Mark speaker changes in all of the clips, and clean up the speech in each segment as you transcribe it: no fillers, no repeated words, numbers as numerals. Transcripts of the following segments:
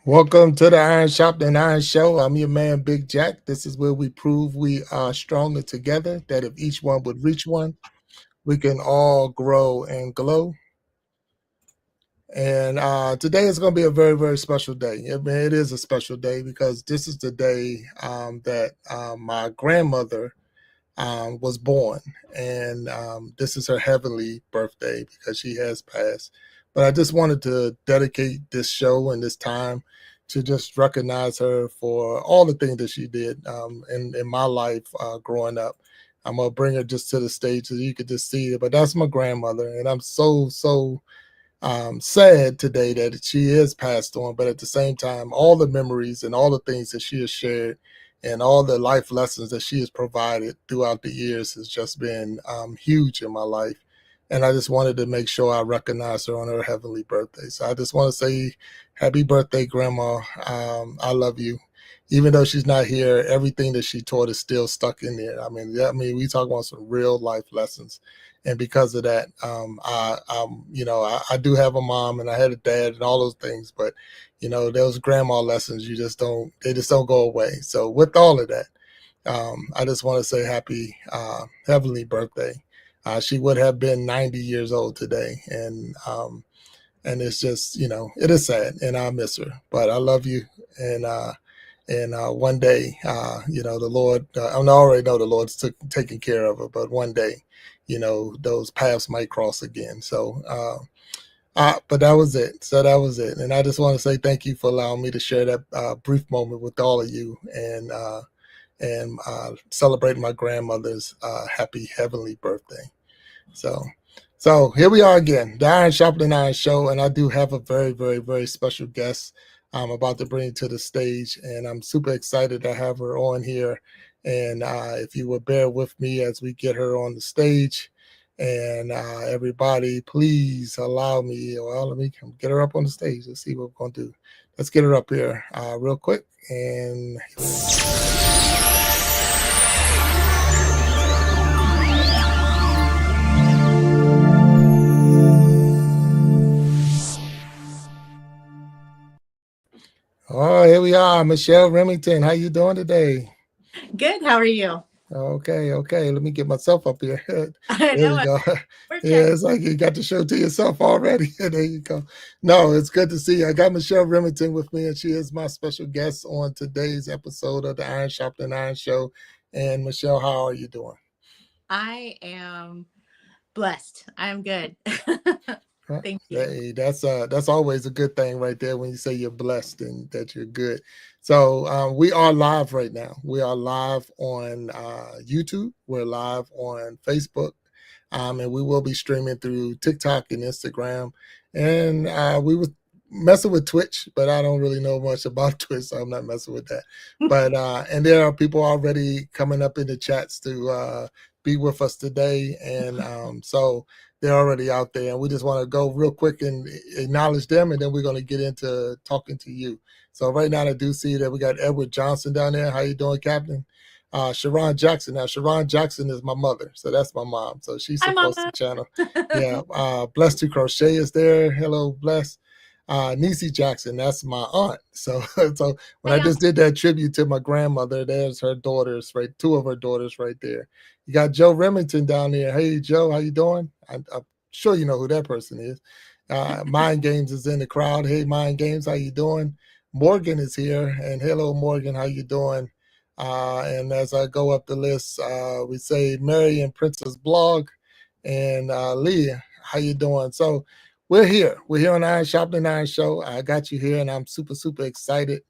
Speaker 1: Welcome to the Iron Sharpening Iron Show. I'm your man, Big Jack. This is where we prove we are stronger together, that if each one would reach one, we can all grow and glow. And today is going to be a very, very special day. I mean, it is a special day because this is the day that my grandmother was born. And this is her heavenly birthday because she has passed. But I just wanted to dedicate this show and this time to just recognize her for all the things that she did in my life growing up. I'm going to bring her just to the stage so you could just see it. But that's my grandmother. And I'm so sad today that she is passed on, but at the same time, all the memories and all the things that she has shared and all the life lessons that she has provided throughout the years has just been huge in my life. And I just wanted to make sure I recognize her on her heavenly birthday. So I just want to say happy birthday, Grandma. I love you. Even though she's not here, everything that she taught is still stuck in there. We talk about some real life lessons, and because of that, I do have a mom and I had a dad and all those things, but those grandma lessons they just don't go away. So with all of that, I just want to say happy heavenly birthday. She would have been 90 years old today, and it's just it is sad, and I miss her, but I love you, and one day, the Lord, I already know the Lord's taking care of her, but one day, those paths might cross again. So, but that was it. So that was it. And I just want to say thank you for allowing me to share that brief moment with all of you and celebrating my grandmother's happy heavenly birthday. So here we are again, the Iron Sharpening Iron Show, and I do have a very, very, very special guest I'm about to bring to the stage, and I'm super excited to have her on here. And if you would bear with me as we get her on the stage, and everybody, please allow me. Well, let me get her up on the stage. Let's see what we're going to do. Let's get her up here real quick. And oh, here we are, Michelle Remington. How you doing today?
Speaker 2: Good. How are you?
Speaker 1: Okay. Let me get myself up here.
Speaker 2: I
Speaker 1: There
Speaker 2: know.
Speaker 1: we go.
Speaker 2: We're
Speaker 1: Yeah,
Speaker 2: checking.
Speaker 1: it's like you got the show to yourself already. There you go. No, it's good to see you. I got Michelle Remington with me, and she is my special guest on today's episode of the Iron Sharpening Iron Show. And Michelle, how are you doing?
Speaker 2: I am blessed. I am good.
Speaker 1: Huh?
Speaker 2: Thank you.
Speaker 1: Hey, that's always a good thing right there when you say you're blessed and that you're good. So we are live right now. We are live on YouTube. We're live on Facebook, and we will be streaming through TikTok and Instagram. And we were messing with Twitch, but I don't really know much about Twitch, so I'm not messing with that. But and there are people already coming up in the chats to be with us today, and so they're already out there, and we just want to go real quick and acknowledge them, and then we're going to get into talking to you. So right now I do see that we got Edward Johnson down there. How you doing, Captain? Sharon Jackson. Now, Sharon Jackson is my mother, so that's my mom. So she
Speaker 2: Hi,
Speaker 1: supports the
Speaker 2: Mama.
Speaker 1: channel. Yeah. Bless to Crochet is there. Hello, Bless. Niecy Jackson, that's my aunt. So when I
Speaker 2: Hey,
Speaker 1: just did that tribute to my grandmother, there's her daughters, right? Two of her daughters right there. You got Joe Remington down there. Hey, Joe, how you doing? I'm sure you know who that person is. Mind Games is in the crowd. Hey, Mind Games, how you doing? Morgan is here, and hello, Morgan, how you doing? And as I go up the list, we say Mary and Princess Blog, and Leah, how you doing? So we're here. We're here on the Iron Sharpening Iron Show. I got you here, and I'm super, super excited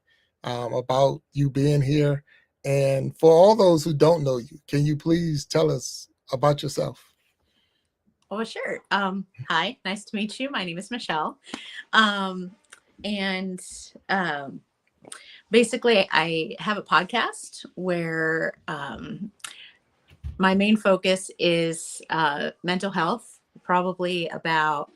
Speaker 1: about you being here. And for all those who don't know you, can you please tell us about yourself?
Speaker 2: oh, sure. Hi. Nice to meet you. My name is Michelle. Um, and basically, I have a podcast where my main focus is mental health. Probably about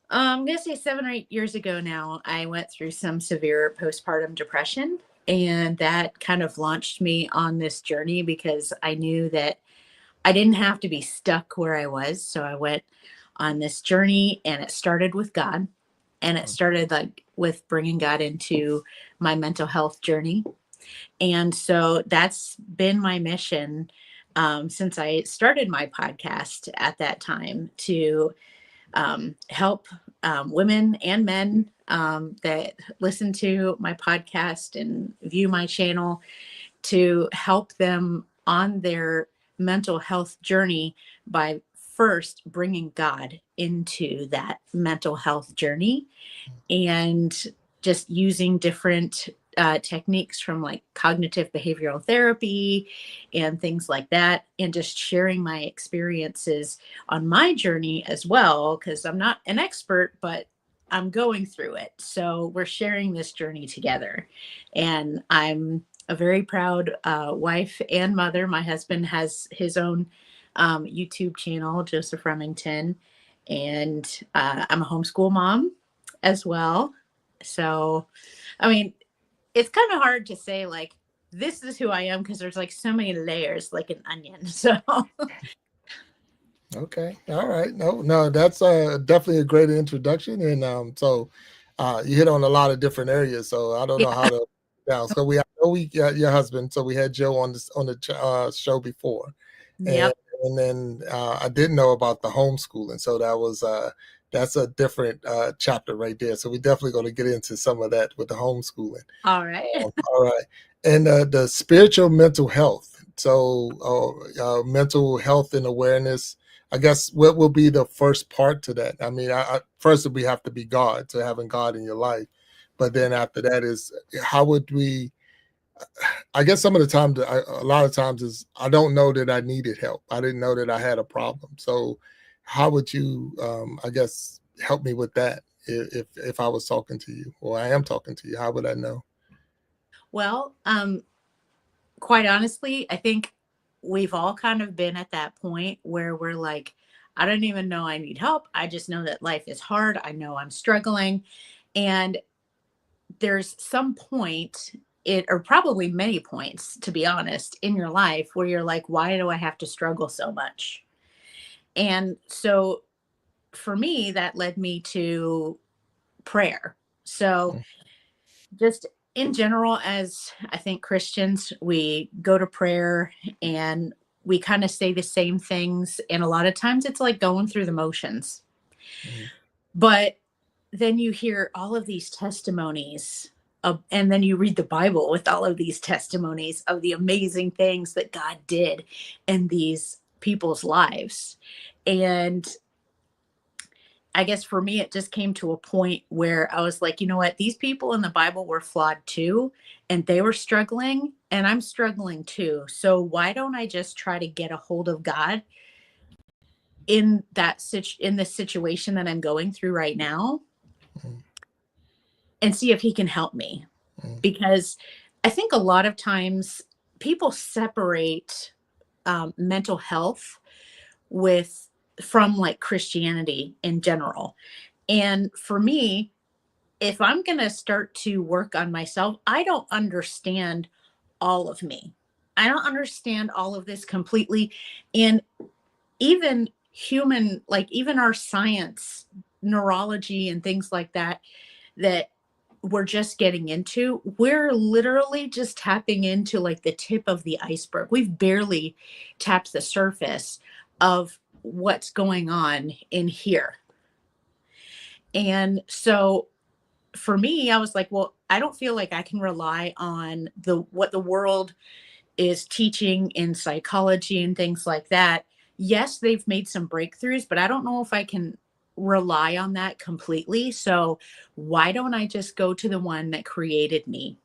Speaker 2: I'm going to say 7 or 8 years ago now, I went through some severe postpartum depression. And that kind of launched me on this journey because I knew that I didn't have to be stuck where I was. So I went on this journey and it started with God. And it started like with bringing God into my mental health journey. And so that's been my mission since I started my podcast at that time, to help women and men that listen to my podcast and view my channel, to help them on their mental health journey by first bringing God into that mental health journey, and just using different techniques from like cognitive behavioral therapy and things like that, and just sharing my experiences on my journey as well, because I'm not an expert, but I'm going through it. So we're sharing this journey together. And I'm a very proud wife and mother. My husband has his own YouTube channel, Joseph Remington, and I'm a homeschool mom as well. So, I mean, it's kind of hard to say like this is who I am, because there's like so many layers, like an onion. So,
Speaker 1: Okay. All right. No, no, that's definitely a great introduction. And you hit on a lot of different areas. So I don't know
Speaker 2: yeah,
Speaker 1: how to now. So we I know we got your husband. So we had Joe on this on the show before, and
Speaker 2: yep.
Speaker 1: and then I didn't know about the homeschooling. So that's a different chapter right there. So we definitely going to get into some of that with the homeschooling.
Speaker 2: All right.
Speaker 1: All right. And the spiritual mental health. So, mental health and awareness. I guess what will be the first part to that? I mean, first we have to be God, so having God in your life. But then after that is how would we? I guess some of the times, a lot of times is I don't know that I needed help. I didn't know that I had a problem. So, how would you? I guess help me with that if I was talking to you or I am talking to you. How would I know?
Speaker 2: Well, quite honestly, I think we've all kind of been at that point where we're like, I don't even know I need help. I just know that life is hard. I know I'm struggling. And there's some point, or probably many points, to be honest, in your life where you're like, why do I have to struggle so much? And so for me, that led me to prayer. So,
Speaker 1: Mm,
Speaker 2: just in general, as I think Christians, we go to prayer and we kind of say the same things. And a lot of times it's like going through the motions.
Speaker 1: mm,
Speaker 2: But then you hear all of these testimonies and then you read the Bible with all of these testimonies of the amazing things that God did in these people's lives. And I guess for me, it just came to a point where I was like, you know what? These people in the Bible were flawed too, and they were struggling, and I'm struggling too. So why don't I just try to get a hold of God in in the situation that I'm going through right now,
Speaker 1: mm,
Speaker 2: and see if He can help me?
Speaker 1: mm,
Speaker 2: Because I think a lot of times people separate mental health with from like Christianity in general. And for me, if I'm going to start to work on myself, I don't understand all of me. I don't understand all of this completely. And even human, like even our science, neurology, and things like that, that we're just getting into, we're literally just tapping into like the tip of the iceberg. We've barely tapped the surface of what's going on in here. And so for me, I was like, well, I don't feel like I can rely on the what the world is teaching in psychology and things like that. Yes, they've made some breakthroughs, but I don't know if I can rely on that completely. So why don't I just go to the one that created me,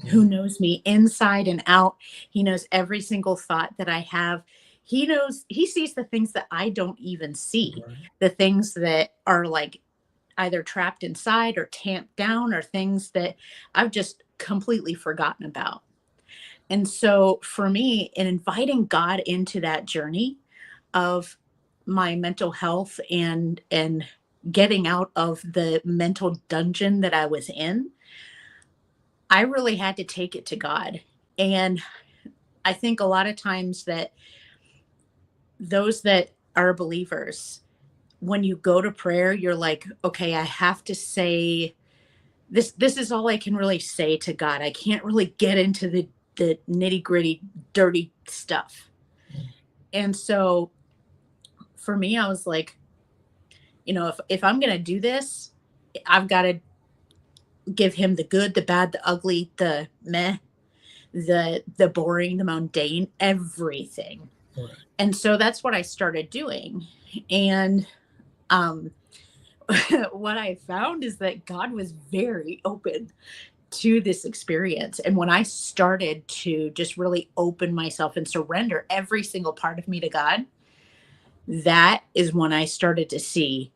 Speaker 2: who
Speaker 1: mm.
Speaker 2: knows me inside and out? He knows every single thought that I have. He knows, he sees the things that I don't even see,
Speaker 1: Right.
Speaker 2: the things that are like either trapped inside or tamped down, or things that I've just completely forgotten about. And so for me, in inviting God into that journey of my mental health and getting out of the mental dungeon that I was in, I really had to take it to God. And I think a lot of times that those that are believers when you go to prayer, you're like, okay, I have to say this is all I can really say to God. I can't really get into the nitty-gritty, dirty stuff.
Speaker 1: Mm.
Speaker 2: And so for me, I was like, if I'm gonna do this, I've got to give him the good, the bad, the ugly, the meh, the boring, the mundane, everything.
Speaker 1: Right.
Speaker 2: And so that's what I started doing. And um what I found is that God was very open to this experience. And when I started to just really open myself and surrender every single part of me to God, that is when I started to see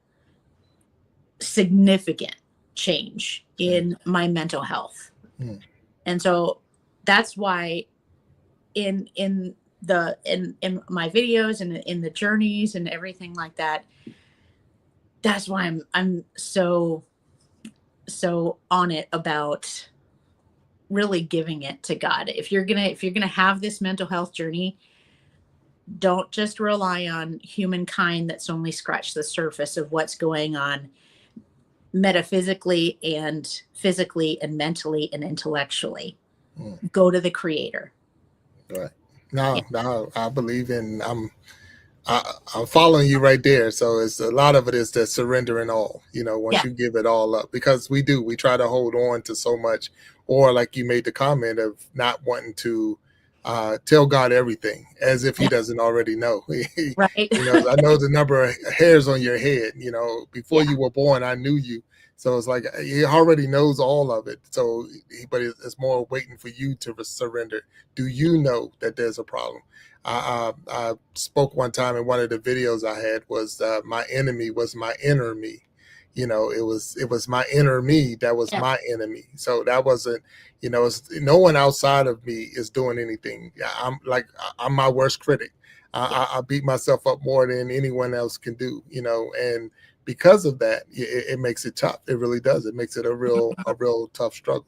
Speaker 2: significant change
Speaker 1: Change.
Speaker 2: in my mental health.
Speaker 1: Mm.
Speaker 2: And so that's why in my videos and in the journeys and everything like that, that's why I'm so on it about really giving it to God. If you're gonna have this mental health journey, don't just rely on humankind that's only scratched the surface of what's going on metaphysically and physically and mentally and intellectually.
Speaker 1: Mm.
Speaker 2: Go to the creator.
Speaker 1: Right.
Speaker 2: Yeah.
Speaker 1: No, I believe in. I'm following you right there. So it's a lot of it is the surrendering all. Once
Speaker 2: Yeah.
Speaker 1: you give it all up, because we try to hold on to so much, or like you made the comment of not wanting to tell God everything as if He
Speaker 2: Yeah.
Speaker 1: doesn't already know.
Speaker 2: Right.
Speaker 1: I know the number of hairs on your head. Before
Speaker 2: Yeah.
Speaker 1: you were born, I knew you. So it's like He already knows all of it. So, but it's more waiting for you to surrender. Do you know that there's a problem? I spoke one time in one of the videos I had was my enemy was my inner me. It was my inner me that was
Speaker 2: Yeah.
Speaker 1: my enemy. So that wasn't, no one outside of me is doing anything. I'm my worst critic.
Speaker 2: Yeah.
Speaker 1: I beat myself up more than anyone else can do. And because of that, it makes it tough. It really does. It makes it a real tough struggle.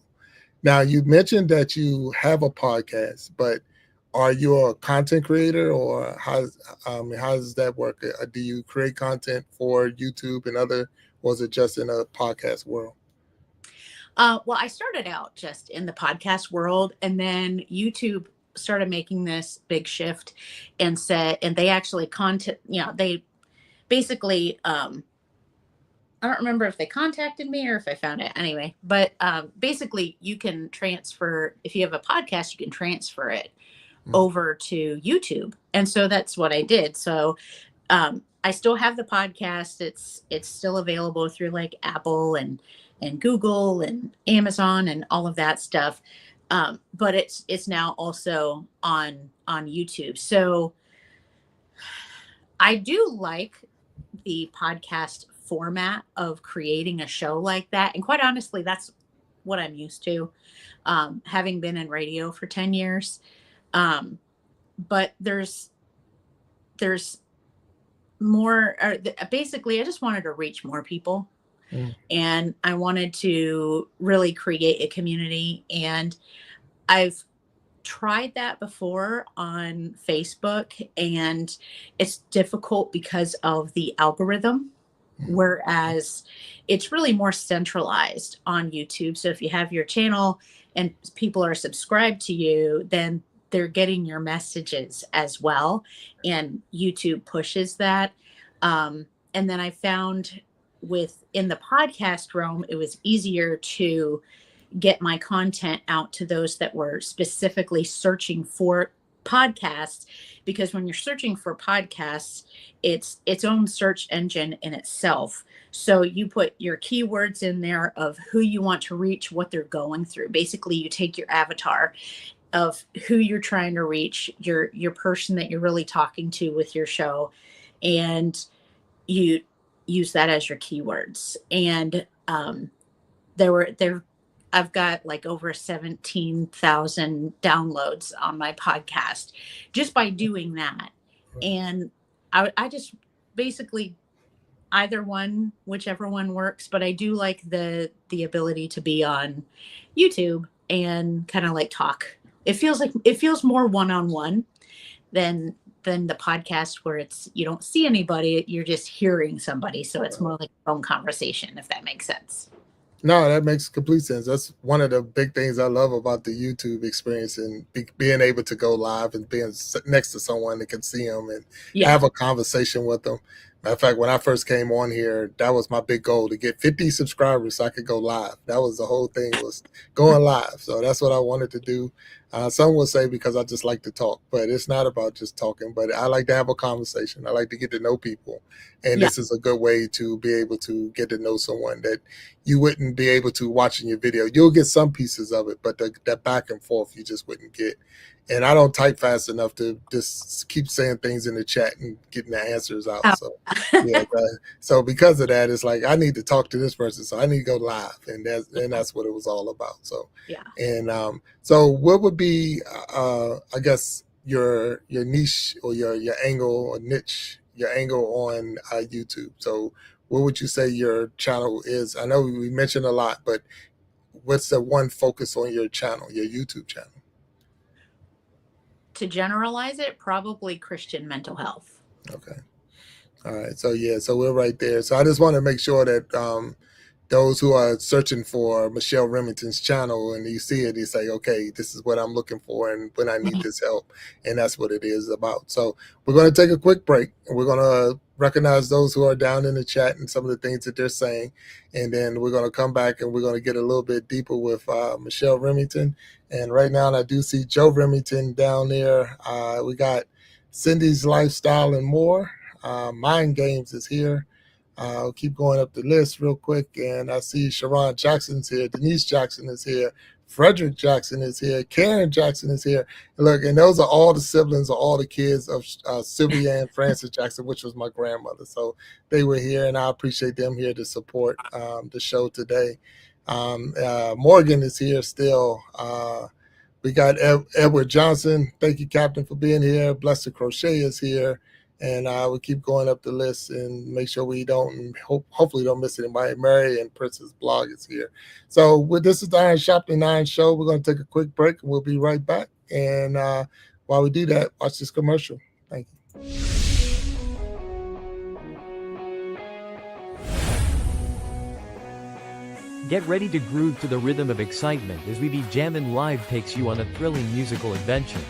Speaker 1: Now, you mentioned that you have a podcast, but are you a content creator, or how does that work? Do you create content for YouTube and other, or is it just in a podcast world?
Speaker 2: Well, I started out just in the podcast world, and then YouTube started making this big shift and they actually they basically, I don't remember if they contacted me or if I found it anyway, but basically, you can transfer, if you have a podcast, you can transfer it
Speaker 1: Mm.
Speaker 2: over to YouTube. And so that's what I did. So I still have the podcast. It's still available through like Apple and Google and Amazon and all of that stuff. But it's now also on YouTube. So I do like the podcast format of creating a show like that. And quite honestly, that's what I'm used to, having been in radio for 10 years. Um, but there's more, basically, I just wanted to reach more people,
Speaker 1: Mm.
Speaker 2: and I wanted to really create a community. And I've tried that before on Facebook, and it's difficult because of the algorithm.
Speaker 1: Mm.
Speaker 2: Whereas it's really more centralized on YouTube. So if you have your channel and people are subscribed to you, then they're getting your messages as well. And YouTube pushes that. And then I found in the podcast realm, it was easier to get my content out to those that were specifically searching for podcasts, because when you're searching for podcasts, it's its own search engine in itself. So you put your keywords in there of who you want to reach, what they're going through. Basically, you take your avatar of who you're trying to reach, your person that you're really talking to with your show, and you use that as your keywords. And there I've got like over 17,000 downloads on my podcast just by doing that. And I just basically, either one, whichever one works, but I do like the ability to be on YouTube and kind of like talk. It feels more one-on-one than than the podcast where it's you don't see anybody, you're just hearing somebody. So it's more like a phone conversation, if that makes sense.
Speaker 1: No, that makes complete sense. That's one of the big things I love about the YouTube experience and being able to go live and being next to someone that can see them and
Speaker 2: Yeah.
Speaker 1: have a conversation with them. Matter of fact, when I first came on here, that was my big goal to get 50 subscribers so I could go live. That was the whole thing, was going live. So that's what I wanted to do. Some will say because I just like to talk, but it's not about just talking. But I like to have a conversation. I like to get to know people. And
Speaker 2: Yeah.
Speaker 1: this is a good way to be able to get to know someone that you wouldn't be able to watching your video. You'll get some pieces of it, but that back and forth you just wouldn't get. And I don't type fast enough to just keep saying things in the chat and getting the answers out.
Speaker 2: Oh.
Speaker 1: So yeah, so because of that, it's like I need to talk to this person, so I need to go live, and that's what it was all about. So
Speaker 2: Yeah.
Speaker 1: and so what would be I guess your niche or your angle or niche, your angle on YouTube? So what would you say your channel is? I know we mentioned a lot, but what's the one focus on your channel, your YouTube channel?
Speaker 2: To generalize it, probably Christian mental health.
Speaker 1: Okay. All right. So yeah, so we're right there. So I just want to make sure that those who are searching for Michelle Remington's channel and you see it, you say, okay, this is what I'm looking for and when I need this help. And that's what it is about. So we're going to take a quick break and we're going to recognize those who are down in the chat and some of the things that they're saying. And then we're going to come back and we're going to get a little bit deeper with Michelle Remington. And right now, I do see Joe Remington down there. We got Cindy's Lifestyle and More. Mind Games is here. I'll keep going up the list real quick. And I see Sharon Jackson's here. Denise Jackson is here. Frederick Jackson is here. Karen Jackson is here. And look, and those are all the siblings or all the kids of Sylvia and Frances Jackson, which was my grandmother. So they were here, and I appreciate them here to support the show today. Morgan is here still. We got Edward Johnson. Thank you, Captain, for being here. Blessed Crochet is here. And we'll keep going up the list and make sure we don't, hopefully don't miss anybody. Mary and Princess Blog is here. So this is the Iron Sharpening Iron show. We're going to take a quick break and we'll be right back. And while we do that, watch this commercial. Thank you.
Speaker 3: Get ready to groove to the rhythm of excitement as We Be Jammin' Live takes you on a thrilling musical adventure.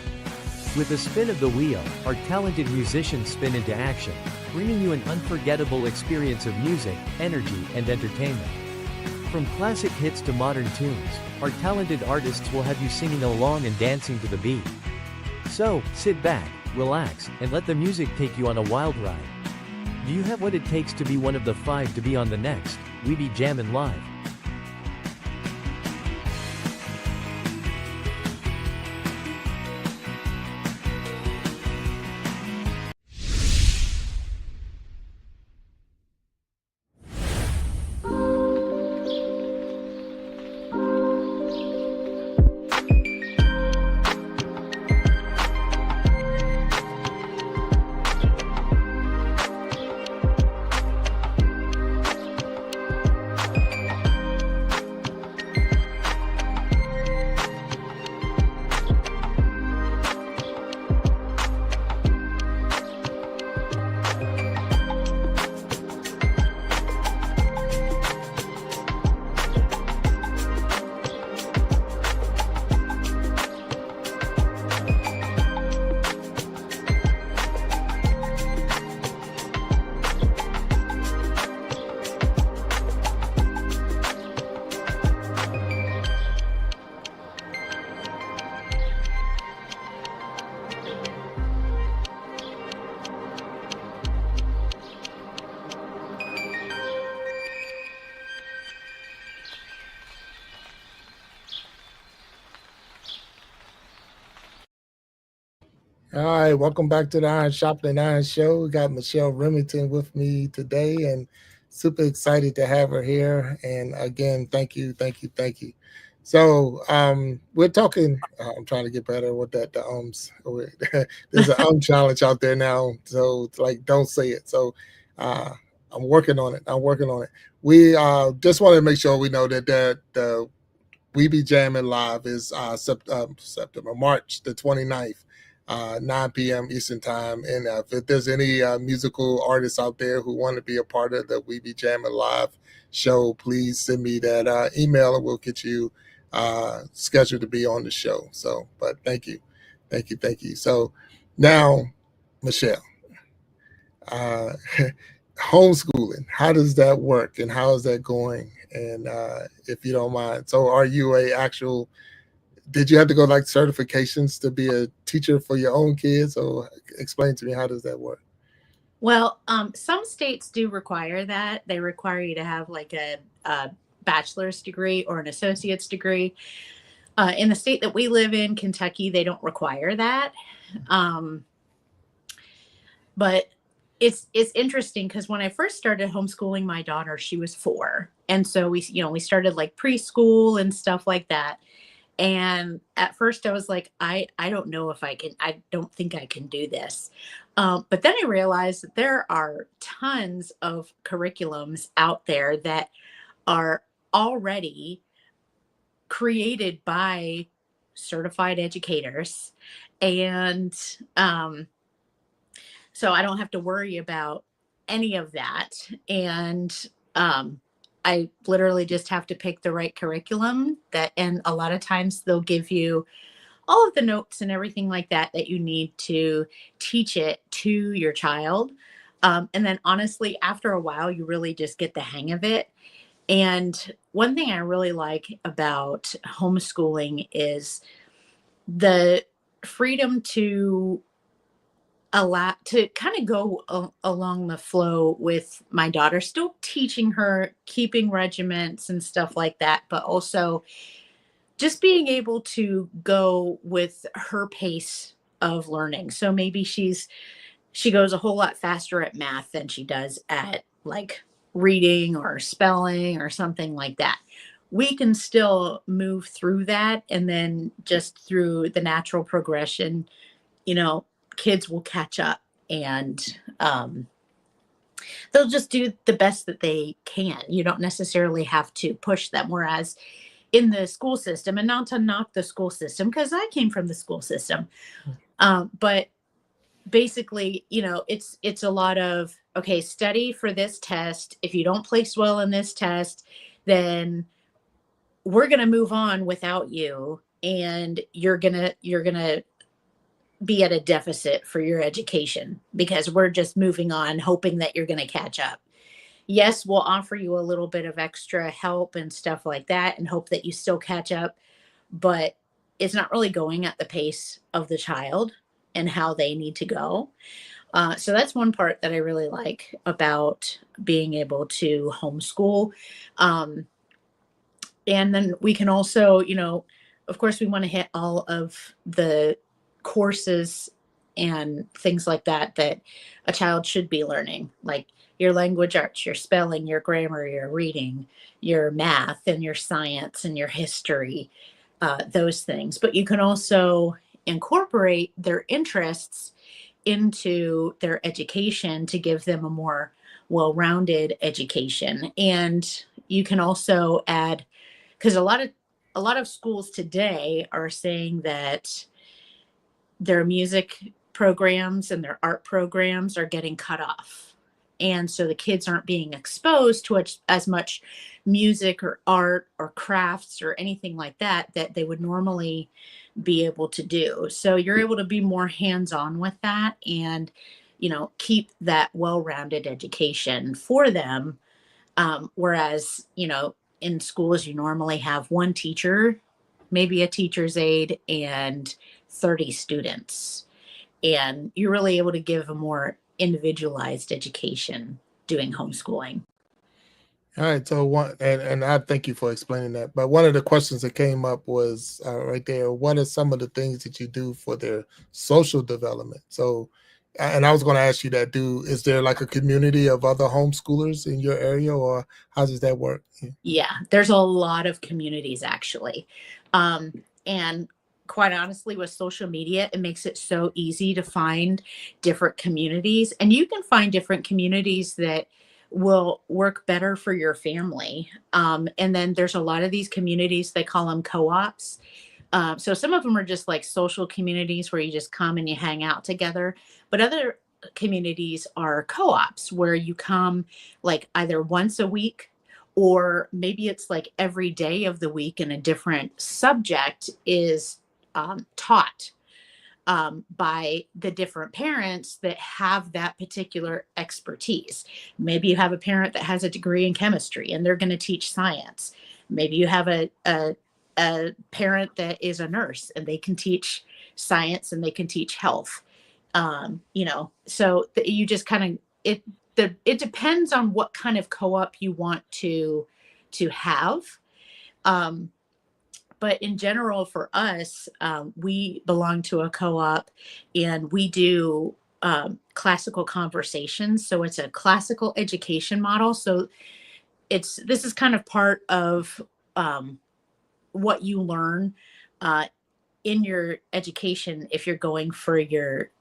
Speaker 3: With a spin of the wheel, our talented musicians spin into action, bringing you an unforgettable experience of music, energy, and entertainment. From classic hits to modern tunes, our talented artists will have you singing along and dancing to the beat. So, sit back, relax, and let the music take you on a wild ride. Do you have what it takes to be one of the 5 to be on the next We Be Jammin' Live?
Speaker 1: All right, welcome back to the Iron Sharpening Iron show. We got Michelle Remington with me today, and super excited to have her here. And again, thank you. So we're talking. I'm trying to get better with that. The ums. There's an challenge out there now. So it's like, don't say it. So I'm working on it. We just want to make sure we know that the We Be Jamming Live is September, March the 29th. 9 p.m. Eastern Time. And if there's any musical artists out there who want to be a part of the We Be Jamming Live show, please send me that email and we'll get you scheduled to be on the show. So, but thank you. Thank you. Thank you. So now, Michelle, uh, homeschooling, how does that work and how is that going? And if you don't mind, so are you a actual did you have to go like certifications to be a teacher for your own kids? Or explain to me, how does that work?
Speaker 2: Well, some states do require that. They require you to have like a bachelor's degree or an associate's degree. In the state that we live in, Kentucky, they don't require that. But it's interesting because when I first started homeschooling my daughter, she was 4, and so we started like preschool and stuff like that. And at first I was like, I don't know if I don't think I can do this. But then I realized that there are tons of curriculums out there that are already created by certified educators. And so I don't have to worry about any of that. And I literally just have to pick the right curriculum and a lot of times they'll give you all of the notes and everything like that you need to teach it to your child. And then honestly, after a while, you really just get the hang of it. And one thing I really like about homeschooling is the freedom to allow to kind of go along the flow with my daughter, still teaching her, keeping regiments and stuff like that, but also just being able to go with her pace of learning. So maybe she goes a whole lot faster at math than she does at like reading or spelling or something like that. We can still move through that, and then just through the natural progression, kids will catch up, and they'll just do the best that they can. You don't necessarily have to push them. Whereas in the school system, and not to knock the school system, because I came from the school system, but basically, it's a lot of, okay, study for this test. If you don't place well in this test, then we're going to move on without you, and you're going to be at a deficit for your education because we're just moving on hoping that you're going to catch up. Yes, we'll offer you a little bit of extra help and stuff like that and hope that you still catch up, but it's not really going at the pace of the child and how they need to go. So that's one part that I really like about being able to homeschool. And then we can also, of course, we want to hit all of the courses and things like that a child should be learning, like your language arts, your spelling, your grammar, your reading, your math, and your science and your history, those things. But you can also incorporate their interests into their education to give them a more well-rounded education. And you can also add, because a lot of schools today are saying that their music programs and their art programs are getting cut off. And so the kids aren't being exposed to as much music or art or crafts or anything like that they would normally be able to do. So you're able to be more hands-on with that and, keep that well-rounded education for them. Whereas, in schools, you normally have one teacher, maybe a teacher's aide, and 30 students. And you're really able to give a more individualized education doing homeschooling.
Speaker 1: All right, so and I thank you for explaining that. But one of the questions that came up was right there. What are some of the things that you do for their social development? So, and I was going to ask you that. Is there like a community of other homeschoolers in your area, or how does that work?
Speaker 2: Yeah, there's a lot of communities actually, and quite honestly, with social media, it makes it so easy to find different communities, and you can find different communities that will work better for your family. And then there's a lot of these communities, they call them co-ops. So some of them are just like social communities where you just come and you hang out together. But other communities are co-ops where you come like either once a week, or maybe it's like every day of the week and a different subject is taught by the different parents that have that particular expertise. Maybe you have a parent that has a degree in chemistry and they're going to teach science. Maybe you have a parent that is a nurse and they can teach science and they can teach health. So you just kind of it depends on what kind of co-op you want to have. Um, but in general, for us, we belong to a co-op, and we do classical conversations. So it's a classical education model. So this is kind of part of what you learn in your education if you're going for your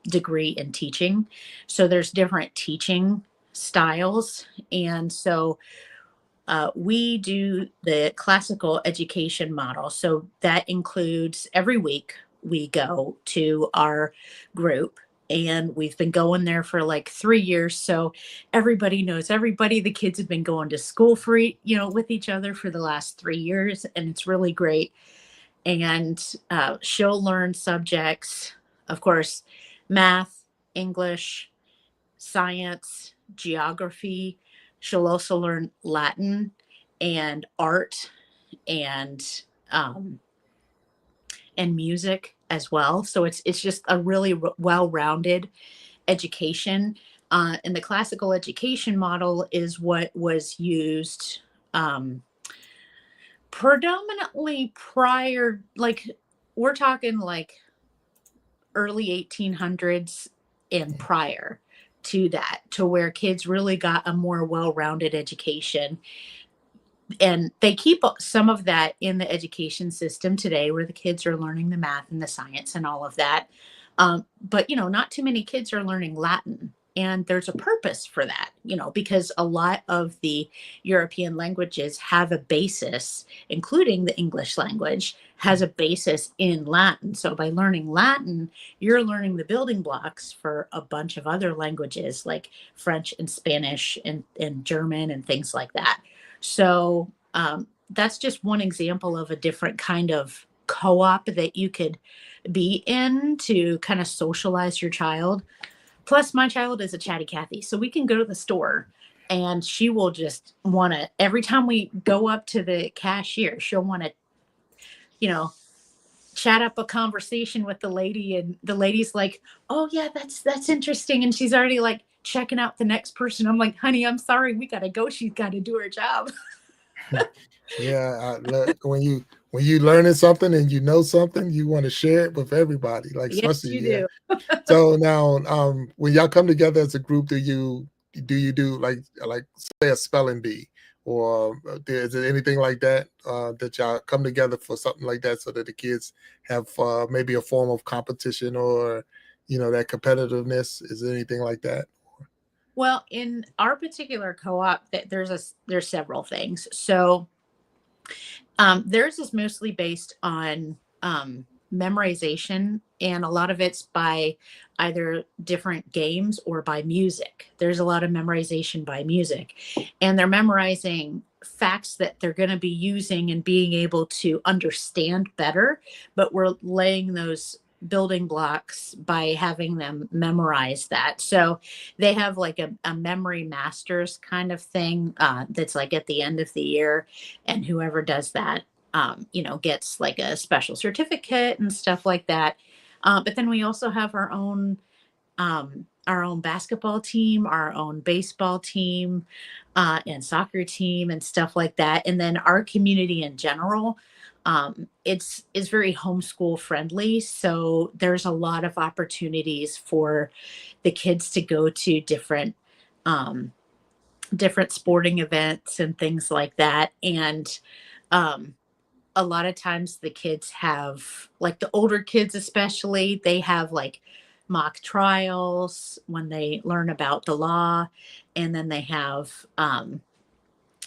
Speaker 2: degree in teaching. So there's different teaching styles, and so we do the classical education model. So that includes every week we go to our group, and we've been going there for like 3 years. So everybody knows everybody. The kids have been going to school with each other for the last 3 years, and it's really great. And she'll learn subjects, of course, math, English, science, geography. She'll also learn Latin and art and um, and music as well. So it's just a really well-rounded education. And the classical education model is what was used predominantly prior, like we're talking like early 1800s and prior to that, to where kids really got a more well-rounded education. And they keep some of that in the education system today, where the kids are learning the math and the science and all of that. But not too many kids are learning Latin, and there's a purpose for that, because a lot of the European languages have a basis, including the English language has a basis in Latin. So by learning Latin, you're learning the building blocks for a bunch of other languages like French and Spanish and German and things like that. So that's just one example of a different kind of co-op that you could be in to kind of socialize your child. Plus, my child is a chatty Cathy, so we can go to the store and she will just want to, every time we go up to the cashier, she'll want to, chat up a conversation with the lady, and the lady's like, oh yeah, that's interesting. And she's already like checking out the next person. I'm like, honey, I'm sorry, we got to go. She's got to do her job.
Speaker 1: Yeah, when you learning something and you know something, you want to share it with everybody, like
Speaker 2: Yes,
Speaker 1: especially
Speaker 2: you do.
Speaker 1: So now, when y'all come together as a group, do like say a spelling bee, or is there anything like that that y'all come together for something like that, so that the kids have maybe a form of competition, or that competitiveness? Is there anything like that?
Speaker 2: Well, in our particular co-op, there's several things. So theirs is mostly based on memorization, and a lot of it's by either different games or by music. There's a lot of memorization by music, and they're memorizing facts that they're going to be using and being able to understand better, but we're laying those building blocks by having them memorize that. So they have like a memory masters kind of thing that's like at the end of the year, and whoever does that gets like a special certificate and stuff like that. But then we also have our own basketball team, our own baseball team, and soccer team and stuff like that. And then our community in general, it's very homeschool friendly. So there's a lot of opportunities for the kids to go to um, different sporting events and things like that. And a lot of times the kids have, like the older kids especially, they have like mock trials when they learn about the law, and then they have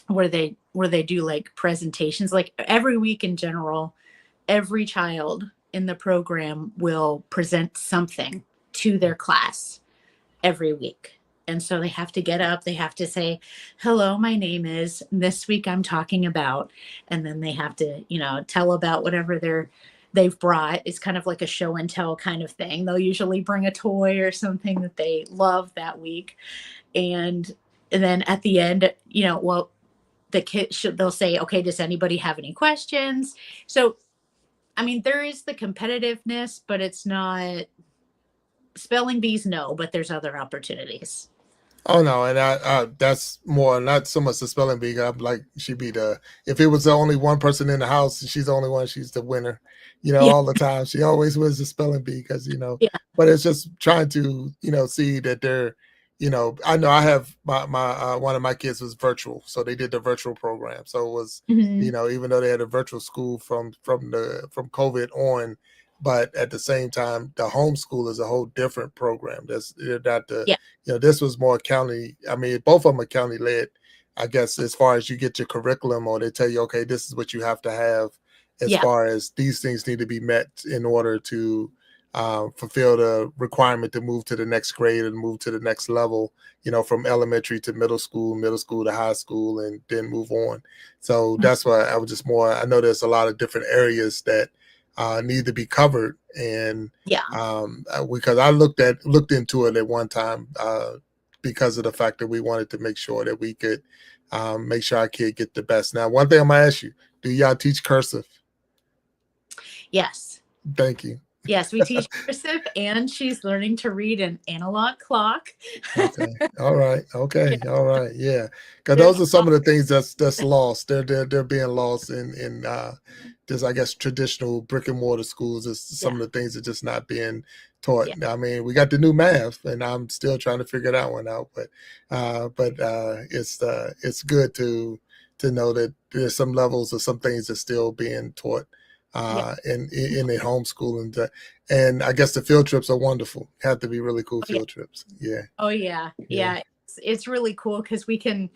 Speaker 2: where they do like presentations like every week in general. every child in the program will present something to their class every week. And so they have to get up, they have to say, hello, my name is, this week I'm talking about, and then they have to, tell about whatever they've brought. It's kind of like a show and tell kind of thing. They'll usually bring a toy or something that they love that week. And then at the end, the kids they'll say, okay, does anybody have any questions? So, I mean, there is the competitiveness, but it's not spelling bees, no, but there's other opportunities.
Speaker 1: Oh no, and I that's more not so much the spelling bee. I'm like she'd be if it was the only one person in the house and she's the only one, she's the winner.
Speaker 2: Yeah.
Speaker 1: All the time. She always wins the spelling bee because
Speaker 2: Yeah.
Speaker 1: but it's just trying to see that they're I know I have my one of my kids was virtual, so they did the virtual program. So it was
Speaker 2: Mhm.
Speaker 1: even though they had a virtual school from COVID on, but at the same time the homeschool is a whole different program. They're not the
Speaker 2: Yeah.
Speaker 1: this was more county. I mean, both of them are county led, I guess, as far as you get your curriculum, or they tell you, okay, this is what you have to have as
Speaker 2: Yeah.
Speaker 1: far as these things need to be met in order to fulfill the requirement to move to the next grade and move to the next level, from elementary to middle school to high school, and then move on. So that's why I was just more, I know there's a lot of different areas that need to be covered. And
Speaker 2: Yeah.
Speaker 1: because I looked into it at one time because of the fact that we wanted to make sure that we could make sure our kid get the best. Now, one thing I'm gonna ask you: do y'all teach cursive?
Speaker 2: Yes.
Speaker 1: Thank you.
Speaker 2: Yes, we teach cursive, and she's learning to read an analog clock.
Speaker 1: Okay. All right. Okay.
Speaker 2: Yeah.
Speaker 1: All right. Yeah. Because
Speaker 2: There's
Speaker 1: those are some of the things that's lost. They're being lost in just, I guess, traditional brick and mortar schools. Is some
Speaker 2: Yeah.
Speaker 1: of the things that just not being taught.
Speaker 2: Yeah.
Speaker 1: I mean, we got the new math, and I'm still trying to figure that one out. But it's good to know that there's some levels of some things that's still being taught
Speaker 2: Yeah.
Speaker 1: in the homeschooling. And I guess the field trips are wonderful. Have to be really cool
Speaker 2: Oh, yeah.
Speaker 1: field trips. Yeah.
Speaker 2: Oh, yeah.
Speaker 1: Yeah.
Speaker 2: Yeah. It's really cool because we can,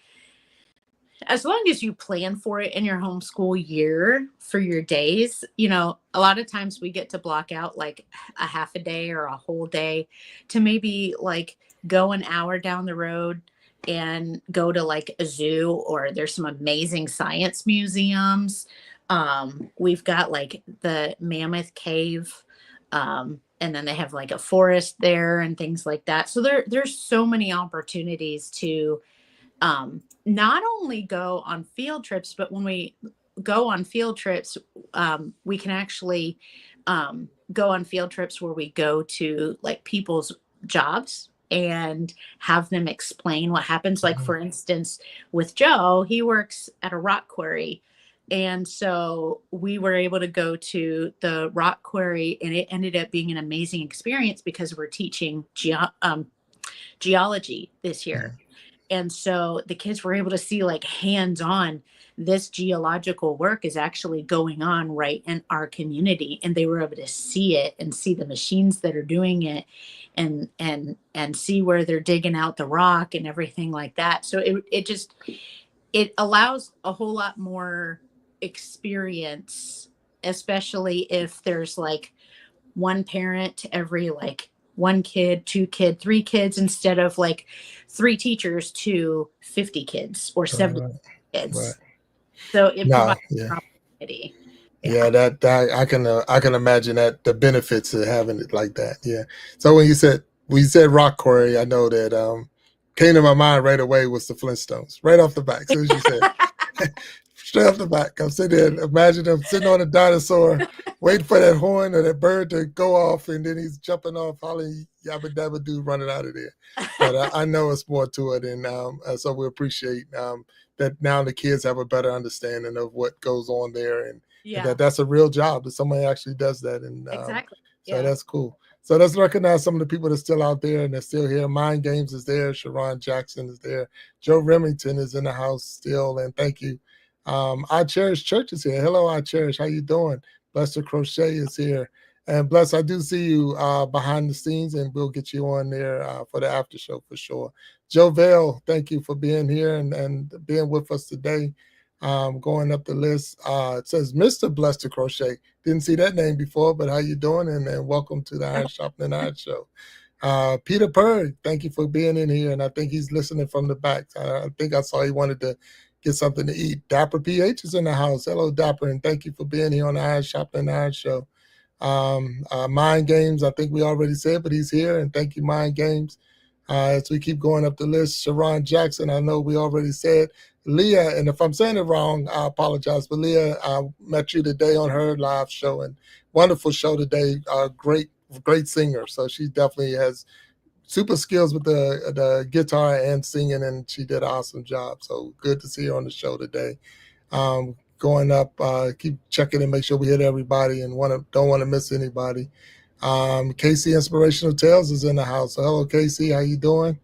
Speaker 2: as long as you plan for it in your homeschool year for your days, a lot of times we get to block out like a half a day or a whole day to maybe like go an hour down the road and go to like a zoo, or there's some amazing science museums. We've got like the Mammoth Cave. And then they have like a forest there and things like that. So there's so many opportunities to not only go on field trips, but when we go on field trips, we can actually go on field trips where we go to like people's jobs and have them explain what happens. Like, for instance, with Joe, he works at a rock quarry. And so we were able to go to the rock quarry, and it ended up being an amazing experience because we're teaching geology this year. And so the kids were able to see like hands-on, this geological work is actually going on right in our community. And they were able to see it and see the machines that are doing it, and see where they're digging out the rock and everything like that. So it allows a whole lot more experience, especially if there's like one parent to every like one kid, two kid, three kids, instead of like three teachers to 50 kids or 70 kids.
Speaker 1: Right.
Speaker 2: So it provides
Speaker 1: Yeah.
Speaker 2: opportunity.
Speaker 1: Yeah, that I can imagine that the benefits of having it like that. Yeah. So when you said rock quarry, I know that came to my mind right away was the Flintstones, right off the back. As soon as you said straight off the back, I'm sitting there, imagine them sitting on a dinosaur, waiting for that horn or that bird to go off, and then he's jumping off, hollering yabba dabba doo, running out of there. But I know it's more to it, and so we appreciate that now the kids have a better understanding of what goes on there, and that's a real job that somebody actually does that. And
Speaker 2: exactly.
Speaker 1: So that's cool. So let's recognize some of the people that's still out there and they're still here. Mind Games is there. Sharon Jackson is there. Joe Remington is in the house still. And thank you. I Cherish Church is here. Hello, I Cherish. How you doing? Bless Crochet is here. And Bless, I do see you behind the scenes, and we'll get you on there for the after show for sure. Joe Vale, thank you for being here and being with us today. Going up the list, it says Mr. Blessed to Crochet. Didn't see that name before, but how you doing? And welcome to the Iron Sharpening Iron Show. Peter Purr, thank you for being in here, and I think he's listening from the back. I think I saw he wanted to get something to eat. Dapper PH is in the house. Hello, Dapper, and thank you for being here on the Iron Sharpening Iron Show. Mind Games, I think we already said, but he's here, and thank you, Mind Games. As we keep going up the list, Sharon Jackson, I know we already said. Leah, and if I'm saying it wrong, I apologize, but Leah, I met you today on her live show, and wonderful show today. Great singer, so she definitely has super skills with the guitar and singing, and she did an awesome job. So good to see her on the show today. Going up, keep checking and make sure we hit everybody, and don't want to miss anybody. Casey Inspirational Tales is in the house. So hello, Casey, how you doing?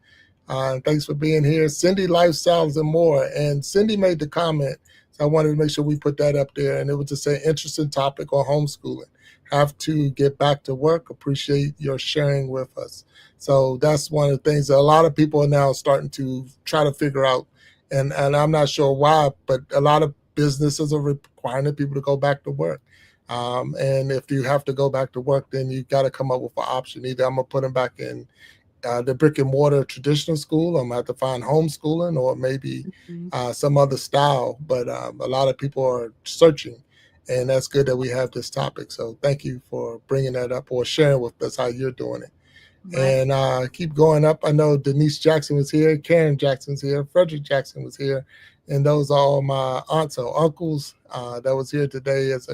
Speaker 1: Thanks for being here. Cindy Lifestyles and More, and Cindy made the comment, so I wanted to make sure we put that up there, and it was just an interesting topic on homeschooling. Have to get back to work. Appreciate your sharing with us. So that's one of the things that a lot of people are now starting to try to figure out, and I'm not sure why, but a lot of businesses are requiring people to go back to work. And if you have to go back to work, then you got to come up with an option. Either I'm going to put them back in the brick and mortar traditional school, I'm going to have to find homeschooling, or maybe some other style. But a lot of people are searching, and that's good that we have this topic. So thank you for bringing that up or sharing with us how you're doing it. Right. And keep going up. I know Denise Jackson was here, Karen Jackson's here, Frederick Jackson was here, and those are all my aunts or uncles that was here today. As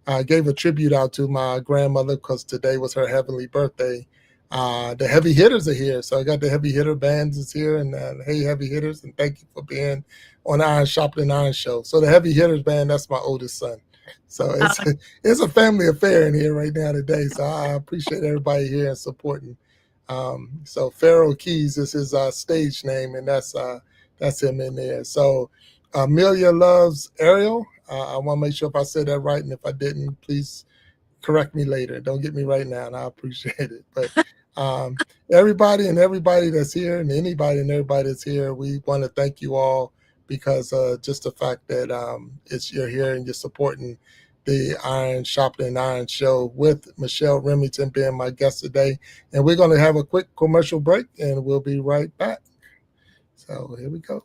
Speaker 1: I gave a tribute out to my grandmother because today was her heavenly birthday. The heavy hitters are here, so I got the heavy hitter bands is here, and hey, heavy hitters, and thank you for being on the Iron Sharpening Iron Show. So the heavy hitters band, that's my oldest son. So it's a family affair in here right now today. So I appreciate everybody here and supporting. So Pharaoh Keys is his stage name, and that's him in there. So Amelia loves Ariel. I want to make sure if I said that right, and if I didn't, please correct me later. Don't get me right now, and I appreciate it. But everybody that's here, and anybody and everybody that's here, we want to thank you all, because just the fact that you're here and you're supporting the Iron Sharpening Iron Show with Michelle Remington being my guest today. And we're going to have a quick commercial break, and we'll be right back. So here we go.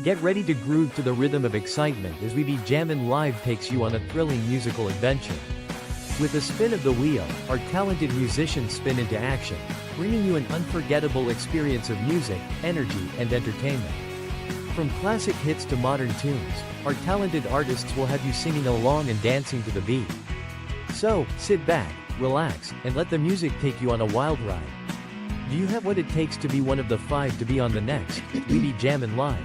Speaker 3: Get ready to groove to the rhythm of excitement as we be Jammin' Live takes you on a thrilling musical adventure. With a spin of the wheel, our talented musicians spin into action, bringing you an unforgettable experience of music, energy, and entertainment. From classic hits to modern tunes, our talented artists will have you singing along and dancing to the beat. So, sit back, relax, and let the music take you on a wild ride. Do you have what it takes to be one of the 5 to be on the next We Be Jammin' Live?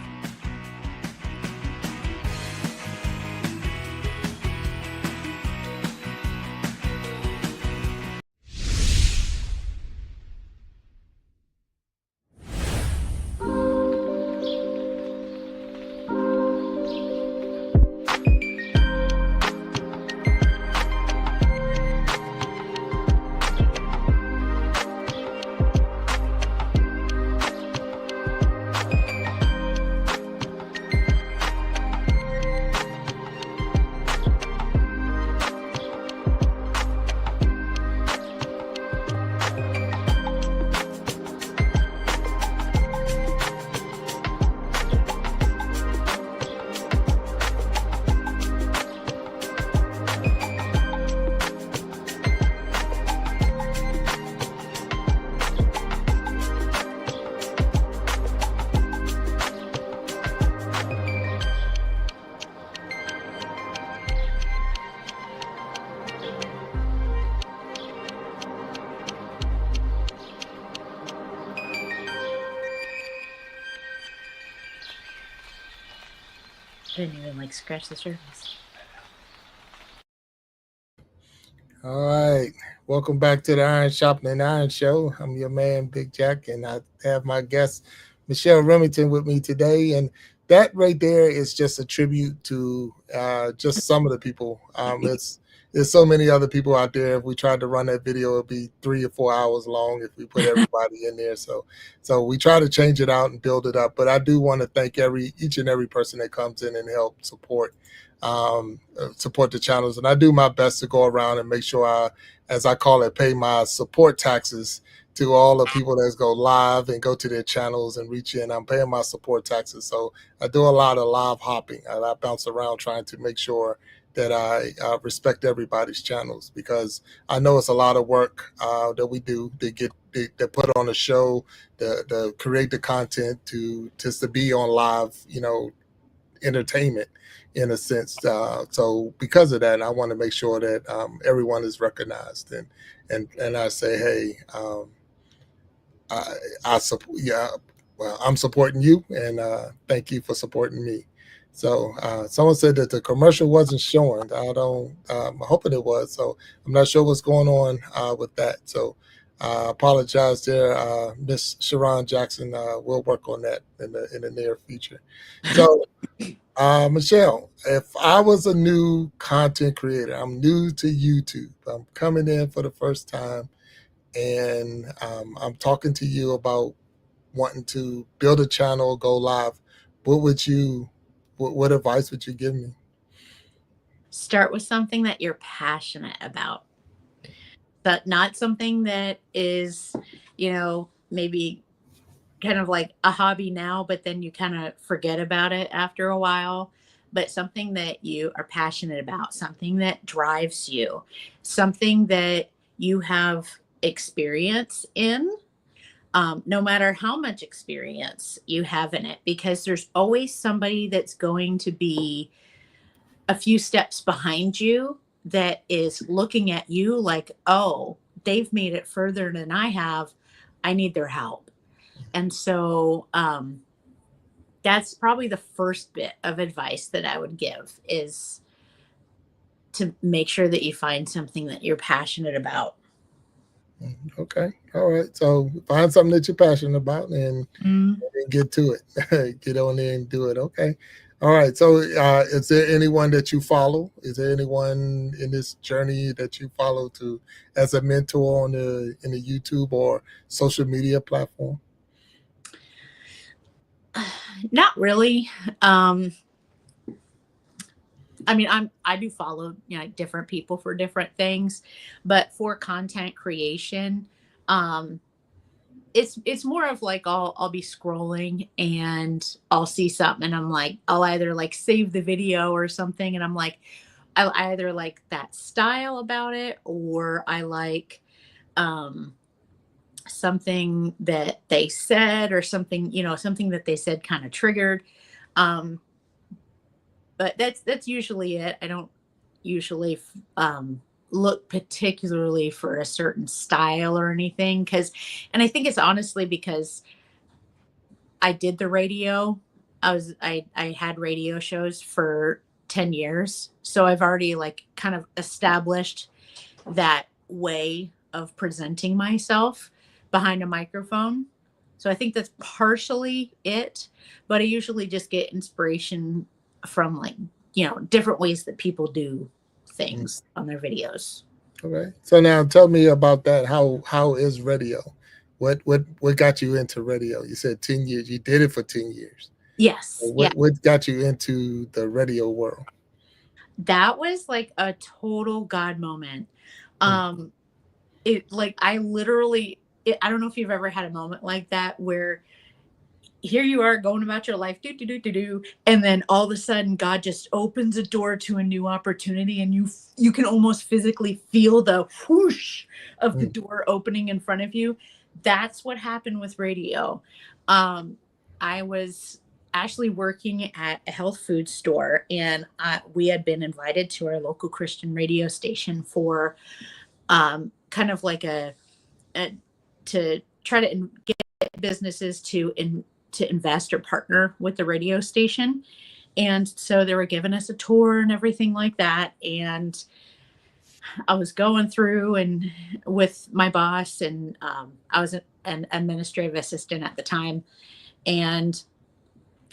Speaker 2: I didn't even scratch the surface.
Speaker 1: All right. Welcome back to the Iron Sharpening Iron Show. I'm your man, Big Jack, and I have my guest, Michelle Remington, with me today. And that right there is just a tribute to just some of the people. there's so many other people out there. If we tried to run that video, it'd be 3 or 4 hours long if we put everybody in there. So we try to change it out and build it up. But I do want to thank each and every person that comes in and help support the channels. And I do my best to go around and make sure I, as I call it, pay my support taxes to all the people that go live and go to their channels and reach in. I'm paying my support taxes. So I do a lot of live hopping. I bounce around trying to make sure that I respect everybody's channels, because I know it's a lot of work that we do to put on a show, to create the content, to just to be on live, entertainment in a sense. So because of that, I want to make sure that everyone is recognized, and I say, hey, I support. Yeah, well, I'm supporting you, and thank you for supporting me. So someone said that the commercial wasn't showing. I don't. I'm hoping it was. So I'm not sure what's going on with that. So apologize there, Miss Sharon Jackson. We'll work on that in the near future. So Michelle, if I was a new content creator, I'm new to YouTube. I'm coming in for the first time, and I'm talking to you about wanting to build a channel, go live. What advice would you give me?
Speaker 2: Start with something that you're passionate about, but not something that is, maybe kind of like a hobby now, but then you kind of forget about it after a while. But something that you are passionate about, something that drives you, something that you have experience in, no matter how much experience you have in it, because there's always somebody that's going to be a few steps behind you that is looking at you like, oh, they've made it further than I have. I need their help. And so that's probably the first bit of advice that I would give, is to make sure that you find something that you're passionate about.
Speaker 1: Okay, all right. So find something that you're passionate about, and get to it. Get on there and do it. Okay. All right. So is there anyone that you follow? Is there anyone in this journey that you follow to as a mentor in the YouTube or social media platform?
Speaker 2: Not really. I mean, I do follow, different people for different things, but for content creation, um, it's more of like I'll be scrolling and I'll see something and I'm like, I'll either like save the video or something, and I'm like, I either like that style about it, or I like um something that they said, or something, something that they said kind of triggered. Um, but that's usually it. I don't usually look particularly for a certain style or anything, and I think it's honestly because I did the radio. I had radio shows for 10 years, so I've already like kind of established that way of presenting myself behind a microphone. So I think that's partially it, but I usually just get inspiration from like, different ways that people do things on their videos.
Speaker 1: Okay. So now tell me about that. How is radio? What got you into radio? You said 10 years. You did it for 10 years.
Speaker 2: Yes. Yeah.
Speaker 1: What got you into the radio world?
Speaker 2: That was like a total God moment.
Speaker 1: Hmm.
Speaker 2: It like I literally I don't know if you've ever had a moment like that where here you are going about your life, do do do do do, and then all of a sudden God just opens a door to a new opportunity, and you can almost physically feel the whoosh of the
Speaker 1: Hmm.
Speaker 2: door opening in front of you. That's what happened with radio. um I was actually working at a health food store, and we had been invited to our local Christian radio station for kind of like a to try to get businesses to invest or partner with the radio station. And so they were giving us a tour and everything like that. And I was going through and with my boss, and I was an administrative assistant at the time. And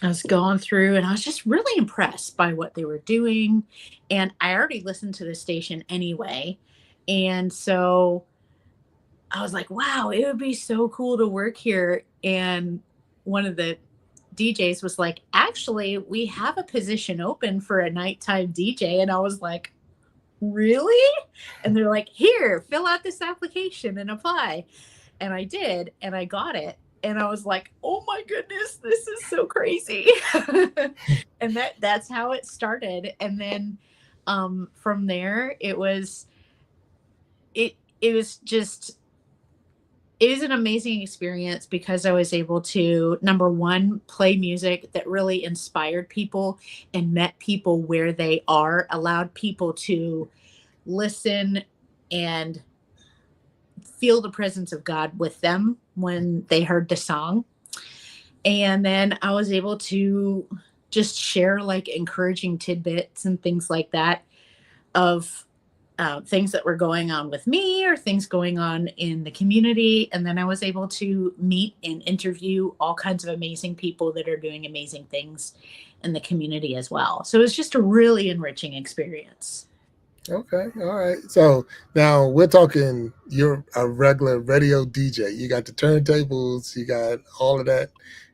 Speaker 2: I was going through and I was just really impressed by what they were doing. And I already listened to the station anyway. And so I was like, wow, it would be so cool to work here. And one of the DJs was like, actually, we have a position open for a nighttime DJ. And I was like, really? And they're like, here, fill out this application and apply. And I did, and I got it. And I was like, oh my goodness, this is so crazy. And that's how it started. And then from there it was just it was an amazing experience because I was able to, number one, play music that really inspired people and met people where they are, allowed people to listen and feel the presence of God with them when they heard the song. And then I was able to just share like encouraging tidbits and things like that of things that were going on with me or things going on in the community. And then I was able to meet and interview all kinds of amazing people that are doing amazing things in the community as well. So it was just a really enriching experience.
Speaker 1: Okay, all right. So now we're talking. You're a regular radio DJ. You got the turntables. You got all of that,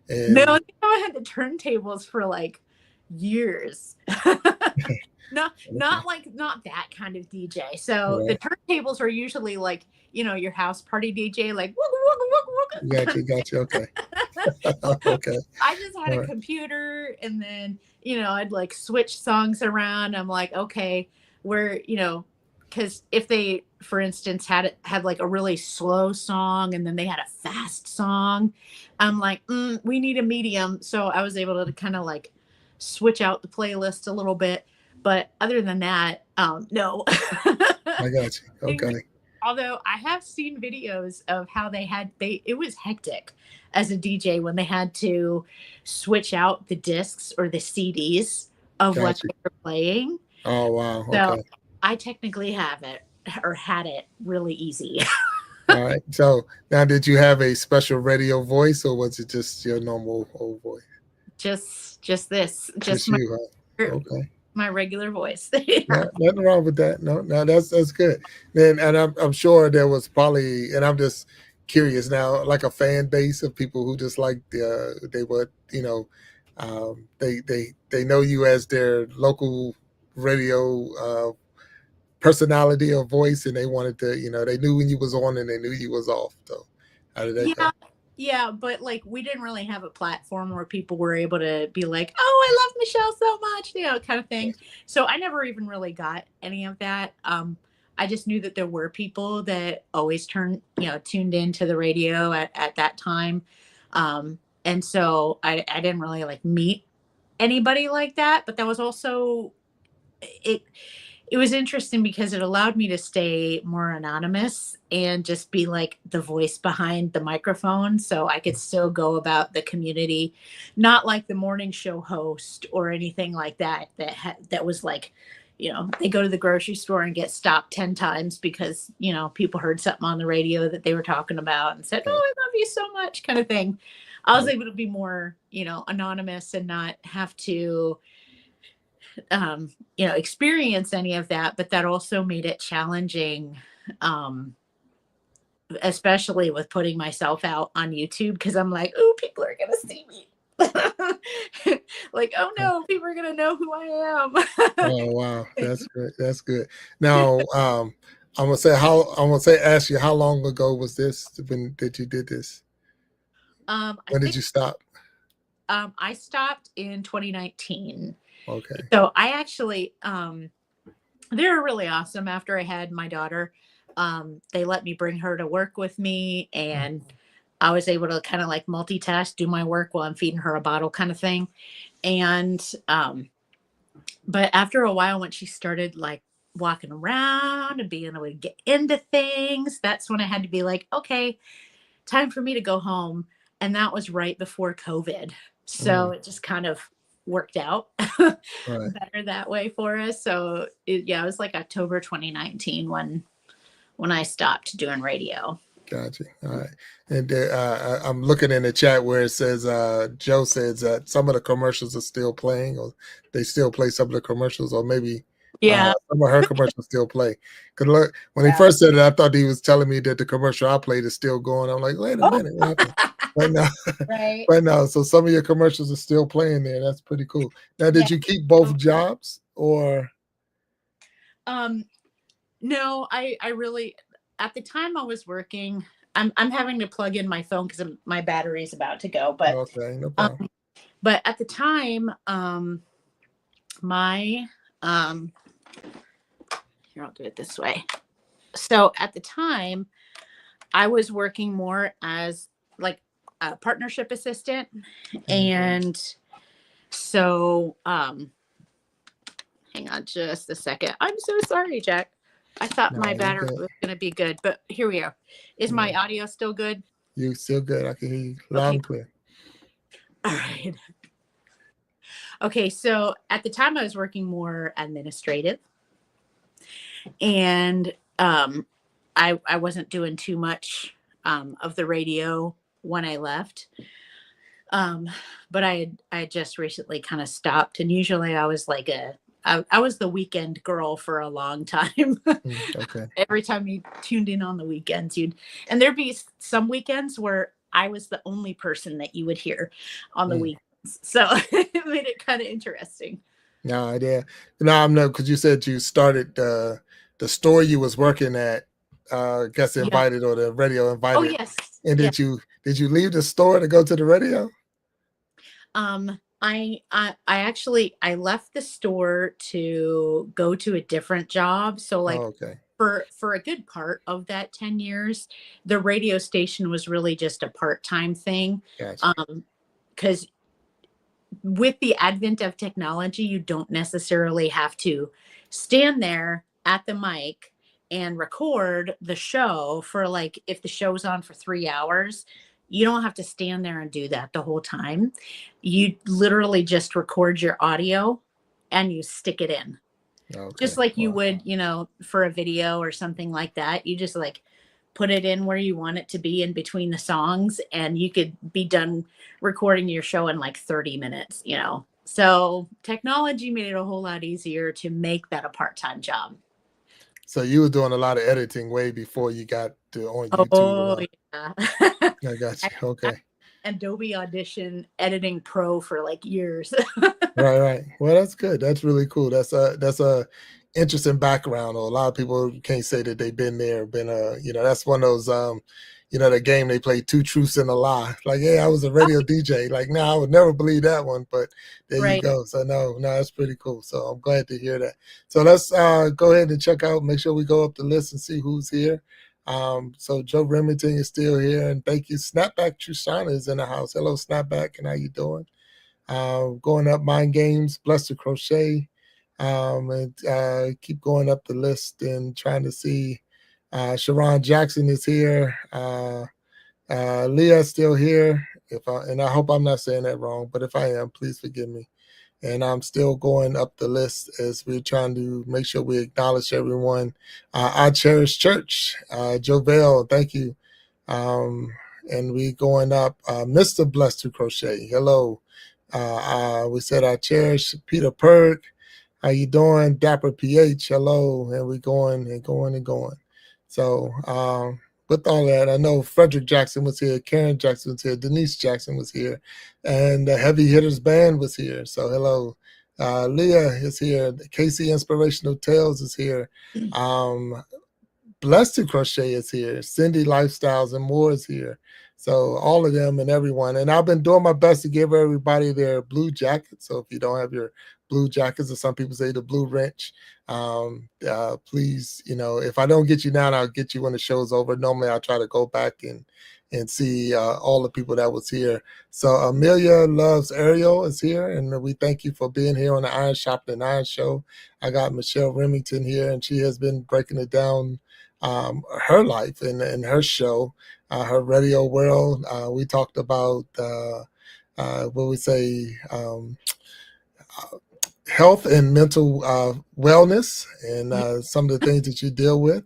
Speaker 2: No,
Speaker 1: and
Speaker 2: I had the turntables for like years. Not that kind of DJ. So the
Speaker 1: right.
Speaker 2: turntables are usually like, your house party DJ, like wooga, wooga, wooga,
Speaker 1: Got you. Okay,
Speaker 2: wooga.
Speaker 1: okay,
Speaker 2: I just had
Speaker 1: all
Speaker 2: a
Speaker 1: right.
Speaker 2: computer and then, I'd like switch songs around. I'm like, okay, where, because if they, for instance, had like a really slow song and then they had a fast song, I'm like, we need a medium. So I was able to kind of like switch out the playlist a little bit. But other than that, no.
Speaker 1: I got you.
Speaker 2: Things
Speaker 1: Okay,
Speaker 2: Although I have seen videos of how it was hectic as a DJ when they had to switch out the discs or the CDs of what
Speaker 1: got you.
Speaker 2: they were playing.
Speaker 1: Oh wow.
Speaker 2: So
Speaker 1: Okay.
Speaker 2: I technically have it or had it really easy.
Speaker 1: All right. So now, did you have a special radio voice, or was it just your normal old voice?
Speaker 2: just this, just
Speaker 1: Just you, huh? Okay.
Speaker 2: my regular voice.
Speaker 1: No, nothing wrong with that. No, no, that's good. Then, and I'm sure there was probably, and I'm just curious now, like a fan base of people who just like they would, they know you as their local radio personality or voice, and they wanted to, they knew when you was on and they knew you was off. So, how did that go?
Speaker 2: Yeah, yeah, but like we didn't really have a platform where people were able to be like, "Oh, I love Michelle so much," kind of thing. So I never even really got any of that. I just knew that there were people that always tuned into the radio at that time. And so I didn't really like meet anybody like that, but that was also it it was interesting because it allowed me to stay more anonymous and just be like the voice behind the microphone so I could still go about the community, not like the morning show host or anything like that that was like, they go to the grocery store and get stopped 10 times because, people heard something on the radio that they were talking about and said, "Oh, I love you so much," kind of thing. I was able to be more, anonymous and not have to experience any of that, but that also made it challenging, um, especially with putting myself out on YouTube because I'm like, oh, people are gonna see me. Like, oh no, people are gonna know who I
Speaker 1: Oh wow, that's great. That's good. Now, ask you how long ago was this when did you did this?
Speaker 2: am. I
Speaker 1: When did
Speaker 2: think
Speaker 1: you stop?
Speaker 2: I stopped in 2019.
Speaker 1: Okay.
Speaker 2: So I actually, they were really awesome after I had my daughter. They let me bring her to work with me, and I was able to kind of like multitask, do my work while I'm feeding her a bottle, kind of thing. And, but after a while, when she started like walking around and being able to get into things, that's when I had to be like, okay, time for me to go home. And that was right before COVID. So
Speaker 1: Mm,
Speaker 2: it just kind of worked out
Speaker 1: right.
Speaker 2: better that way for us. So it was like October 2019 when I stopped doing radio.
Speaker 1: Gotcha. All right. And I'm looking in the chat where it says, Joe says that some of the commercials are still playing, or they still play some of the commercials, or maybe
Speaker 2: Yeah.
Speaker 1: some of her commercials still play. Because look, when he
Speaker 2: Yeah.
Speaker 1: first said it, I thought he was telling me that the commercial I played is still going. I'm like, wait a
Speaker 2: Oh.
Speaker 1: minute, what happened? But no,
Speaker 2: Right.
Speaker 1: but no. So some of your commercials are still playing there. That's pretty cool. Now, did
Speaker 2: Yeah.
Speaker 1: you keep both jobs, or?
Speaker 2: No, I really, at the time I was working, I'm having to plug in my phone because my battery's about to go.
Speaker 1: Okay, no problem.
Speaker 2: But at the time, my here, I'll do it this way. So at the time, I was working more as like a partnership assistant, and so hang on just a second. I'm so sorry, Jack. I thought
Speaker 1: No,
Speaker 2: my
Speaker 1: you're
Speaker 2: battery
Speaker 1: good.
Speaker 2: was going to be good, but here we are. Is my
Speaker 1: Yeah.
Speaker 2: audio still good?
Speaker 1: You still good. I can hear you loud
Speaker 2: Okay.
Speaker 1: and clear.
Speaker 2: All right. Okay, so at the time I was working more administrative, and I wasn't doing too much of the radio when I left. But I had just recently kind of stopped, and usually I was like I was the weekend girl for a long time.
Speaker 1: Okay.
Speaker 2: Every time you tuned in on the weekends, and there'd be some weekends where I was the only person that you would hear on the weekends. So it made it kind of interesting.
Speaker 1: No idea. No, I'm no, because you said you started the store you was working at. Gets
Speaker 2: Yeah.
Speaker 1: invited, or the radio invited.
Speaker 2: Oh yes.
Speaker 1: And
Speaker 2: Yeah.
Speaker 1: did you leave the store to go to the radio?
Speaker 2: I actually I left the store to go to a different job. So like
Speaker 1: Okay.
Speaker 2: for a good part of that 10 years, the radio station was really just a part-time thing.
Speaker 1: Gotcha.
Speaker 2: Because with the advent of technology, you don't necessarily have to stand there at the mic and record the show for, like, if the show's on for 3 hours, you don't have to stand there and do that the whole time. You literally just record your audio and you stick it in.
Speaker 1: Okay.
Speaker 2: Just like you
Speaker 1: Wow.
Speaker 2: would, for a video or something like that. You just like put it in where you want it to be in between the songs, and you could be done recording your show in like 30 minutes. So technology made it a whole lot easier to make that a part-time job.
Speaker 1: So you were doing a lot of editing way before you got to on YouTube.
Speaker 2: Oh yeah.
Speaker 1: I got you. Okay.
Speaker 2: Adobe Audition Editing Pro for like years.
Speaker 1: Right. Well, that's good. That's really cool. That's a interesting background. Or a lot of people can't say that they've been there. That's one of those the game they play, two truths and a lie. Like, hey, I was a radio DJ. Like, no, I would never believe that one. But there you
Speaker 2: Right.
Speaker 1: go. So no, that's pretty cool. So I'm glad to hear that. So let's go ahead and check out. Make sure we go up the list and see who's here. So Joe Remington is still here, and thank you. Snapback Trusana is in the house. Hello, Snapback, and how you doing? Going up Mind Games, Blessed to Crochet, and keep going up the list and trying to see. Sharon Jackson is here. Leah's still here. And I hope I'm not saying that wrong, but if I am, please forgive me. And I'm still going up the list as we're trying to make sure we acknowledge everyone. I Cherish Church, Jovel, thank you. And we going up, Mr. Blessed to Crochet, hello. We said I cherish Peter Perk. How you doing? Dapper PH, hello. And we going and going and going. So with all that, I know Frederick Jackson was here, Karen Jackson was here, Denise Jackson was here, and the Heavy Hitters Band was here. So hello. Leah is here. Casey Inspirational Tales is here. Blessed to Crochet is here. Cindy Lifestyles and More is here. So all of them and everyone. And I've been doing my best to give everybody their blue jacket. So if you don't have your blue jackets, or some people say the blue wrench, please, if I don't get you now, I'll get you when the show's over. Normally I'll try to go back and see all the people that was here. So Amelia Loves Ariel is here, and we thank you for being here on the Iron Sharpening Iron Show. I got Michelle Remington here, and she has been breaking it down, her life and her show, her radio world. We talked about what we say, health and mental wellness, and some of the things that you deal with.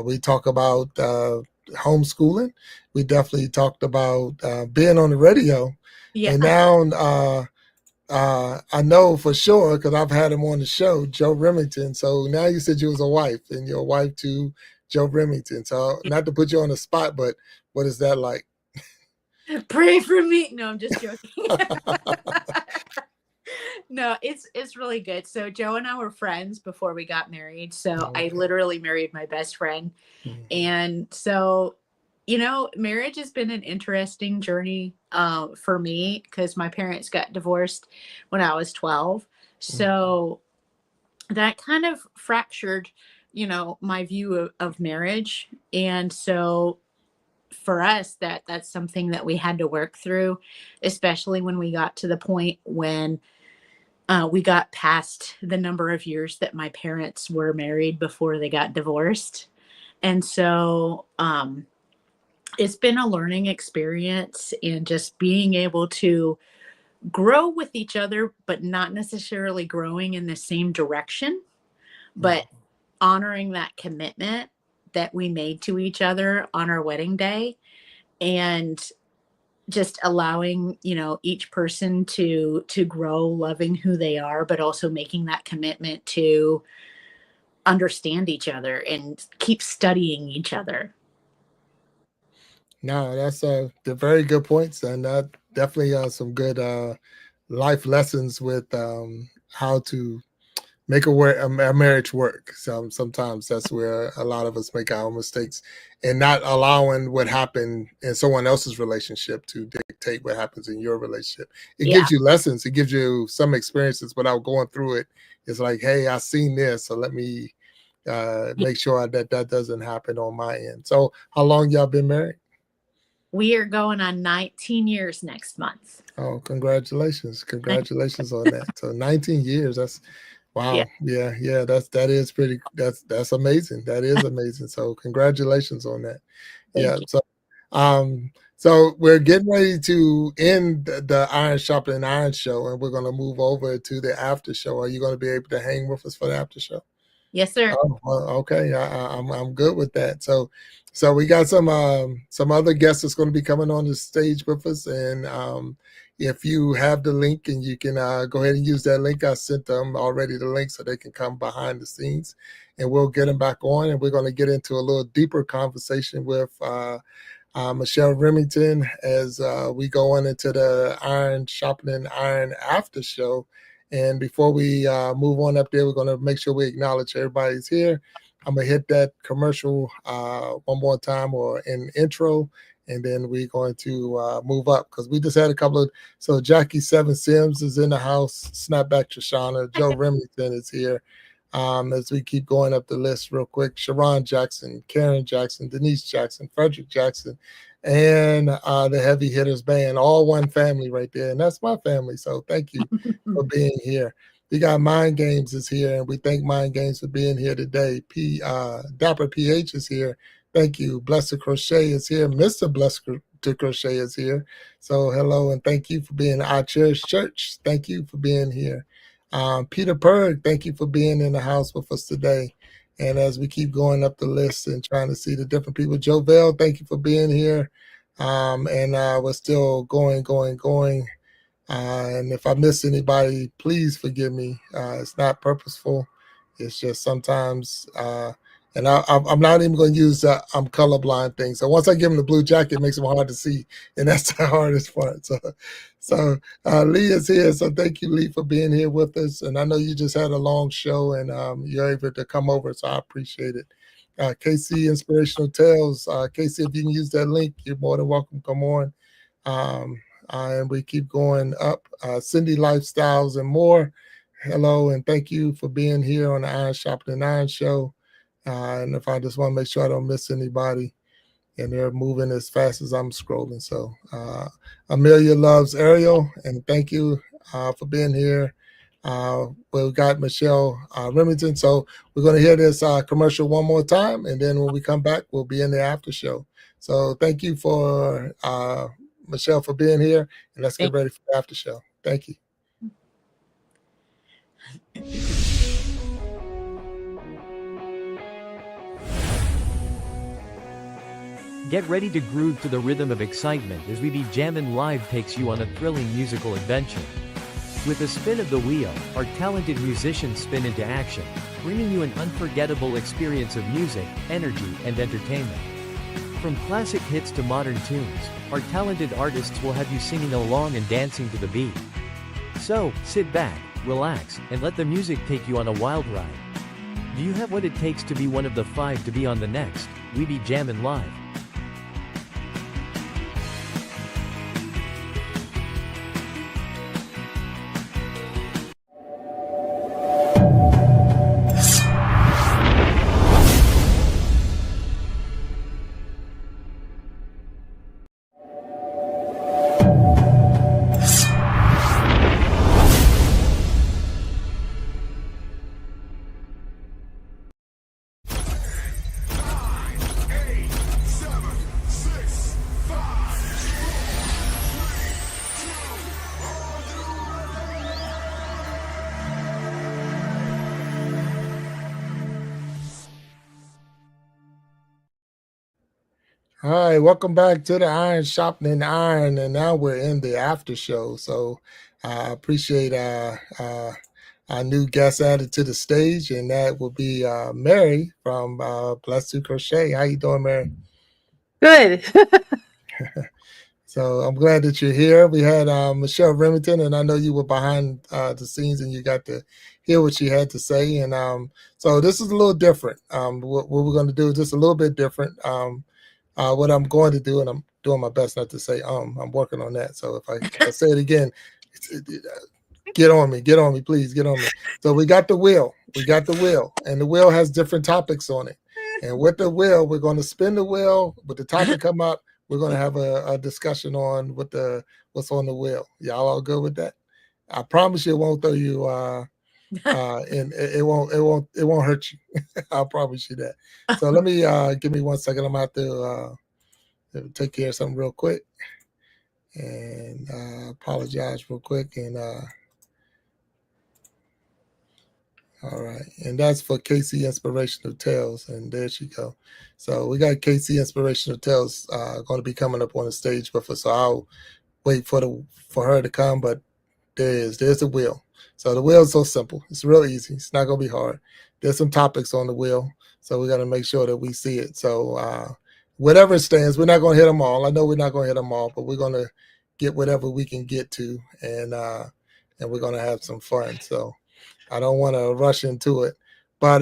Speaker 1: We talk about homeschooling. We definitely talked about being on the radio.
Speaker 2: Yeah.
Speaker 1: And now I know for sure because I've had him on the show, Joe Remington. So now you said you was a wife and your wife to Joe Remington. So not to put you on the spot, but what is that like?
Speaker 2: Pray for me. No, I'm just joking. No, it's really good. So Joe and I were friends before we got married. So I
Speaker 1: Okay.
Speaker 2: literally married my best friend.
Speaker 1: Mhm.
Speaker 2: And so, marriage has been an interesting journey for me because my parents got divorced when I was 12. So that kind of fractured, my view of marriage. And so for us, that's something that we had to work through, especially when we got to the point when we got past the number of years that my parents were married before they got divorced. And so it's been a learning experience and just being able to grow with each other, but not necessarily growing in the same direction, but honoring that commitment that we made to each other on our wedding day, and just allowing each person to grow loving who they are, but also making that commitment to understand each other and keep studying each other.
Speaker 1: No, that's the very good points, and definitely some good life lessons with how to make a marriage work. So sometimes that's where a lot of us make our mistakes, and not allowing what happened in someone else's relationship to dictate what happens in your relationship. It
Speaker 2: Yeah.
Speaker 1: gives you lessons. It gives you some experiences without going through it. It's like, hey, I seen this, so let me make sure that that doesn't happen on my end. So, how long y'all been married?
Speaker 2: We are going on 19 years next month.
Speaker 1: Oh, congratulations. Congratulations on that. So 19 years. That's
Speaker 2: Yeah.
Speaker 1: wow. Yeah, yeah, that is pretty that's amazing. That is amazing. So congratulations on that.
Speaker 2: Thank
Speaker 1: Yeah.
Speaker 2: you.
Speaker 1: So we're getting ready to end the Iron Sharpening Iron show, and we're gonna move over to the after show. Are you gonna be able to hang with us for the after show?
Speaker 2: Yes, sir.
Speaker 1: Oh, well, okay. I'm good with that. So we got some other guests that's going to be coming on the stage with us, and if you have the link and you can go ahead and use that link, I sent them already the link so they can come behind the scenes, and we'll get them back on, and we're going to get into a little deeper conversation with Michelle Remington as we go on into the Iron Sharpening Iron after show. And before we move on up there, we're going to make sure we acknowledge everybody's here. I'm going to hit that commercial one more time or in intro, and then we're going to move up because we just had a couple of. So Jackie Seven Sims is in the house. Snapback Shoshana. Joe Remington is here. As we keep going up the list real quick, Sharon Jackson, Karen Jackson, Denise Jackson, Frederick Jackson, and the Heavy Hitters Band, all one family right there. And that's my family. So thank you for being here. We got Mind Games is here, and we thank Mind Games for being here today. Dapper PH is here. Thank you. Blessed Crochet is here. Mr. Blessed to Crochet is here. So hello and thank you for being our Cherish Church. Thank you for being here. Peter Berg, thank you for being in the house with us today. And as we keep going up the list and trying to see the different people, Joe Bell, thank you for being here. And we're still going. And if I miss anybody, please forgive me. It's not purposeful. It's just sometimes, and I'm not even going to use the I'm colorblind thing. So once I give them the blue jacket, it makes them hard to see, and that's the hardest part. So Lee is here. So thank you, Lee, for being here with us. And I know you just had a long show, and you're able to come over, so I appreciate it. KC Inspirational Tales. KC, if you can use that link, you're more than welcome. Come on. And we keep going up. Cindy Lifestyles and More. Hello, and thank you for being here on the Iron Sharpening Iron show. And if I just want to make sure I don't miss anybody, and they're moving as fast as I'm scrolling. So Amelia loves Ariel, and thank you for being here. We got Michelle Remington. So we're going to hear this commercial one more time, and then when we come back, we'll be in the after show. So thank you for Michelle for being here, and let's get ready for the after show. Thank you.
Speaker 3: Get ready to groove to the rhythm of excitement as we be Jammin' Live takes you on a thrilling musical adventure. With a spin of the wheel, our talented musicians spin into action, bringing you an unforgettable experience of music, energy, and entertainment. From classic hits to modern tunes, our talented artists will have you singing along and dancing to the beat. So, sit back, relax, and let the music take you on a wild ride. Do you have what it takes to be one of the 5 to be on the next We Be Jammin' Live?
Speaker 1: All right, welcome back to the Iron Sharpening Iron, and now we're in the after show. So I appreciate our new guest added to the stage, and that will be Mary from Blessed to Crochet. How you doing, Mary?
Speaker 4: Good.
Speaker 1: So I'm glad that you're here. We had Michelle Remington, and I know you were behind the scenes, and you got to hear what she had to say. And so this is a little different. What we're going to do is just a little bit different. What I'm going to do, and I'm doing my best not to say I'm working on that. So if I say it again, get on me, please get on me. So we got the wheel, and the wheel has different topics on it. And with the wheel, we're going to spin the wheel. With the topic come up, we're going to have a discussion on what's on the wheel. Y'all all good with that? I promise you, it won't throw you. And it won't hurt you. I'll promise you that. So let me give me 1 second. I'm gonna have to take care of something real quick, and apologize real quick. And all right, and that's for Casey Inspirational Tales, and there she go. So we got Casey Inspirational Tales going to be coming up on the stage, so I'll wait for her to come. But there's the wheel. So the wheel is so simple. It's real easy. It's not going to be hard. There's some topics on the wheel, so we got to make sure that we see it. So whatever it stands, we're not going to hit them all. I know we're not going to hit them all, but we're going to get whatever we can get to, and we're going to have some fun. So I don't want to rush into it. But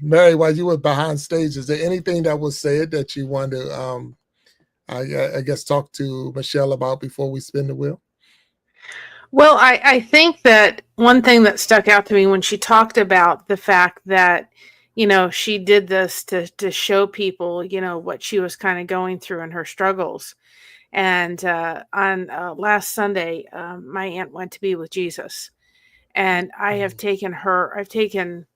Speaker 1: Mary, while you were behind stage, is there anything that was said that you wanted to, I guess, talk to Michelle about before we spin the wheel?
Speaker 4: Well, I think that one thing that stuck out to me when she talked about the fact that, she did this to show people, what she was kind of going through and her struggles. And on last Sunday, my aunt went to be with Jesus. And I've taken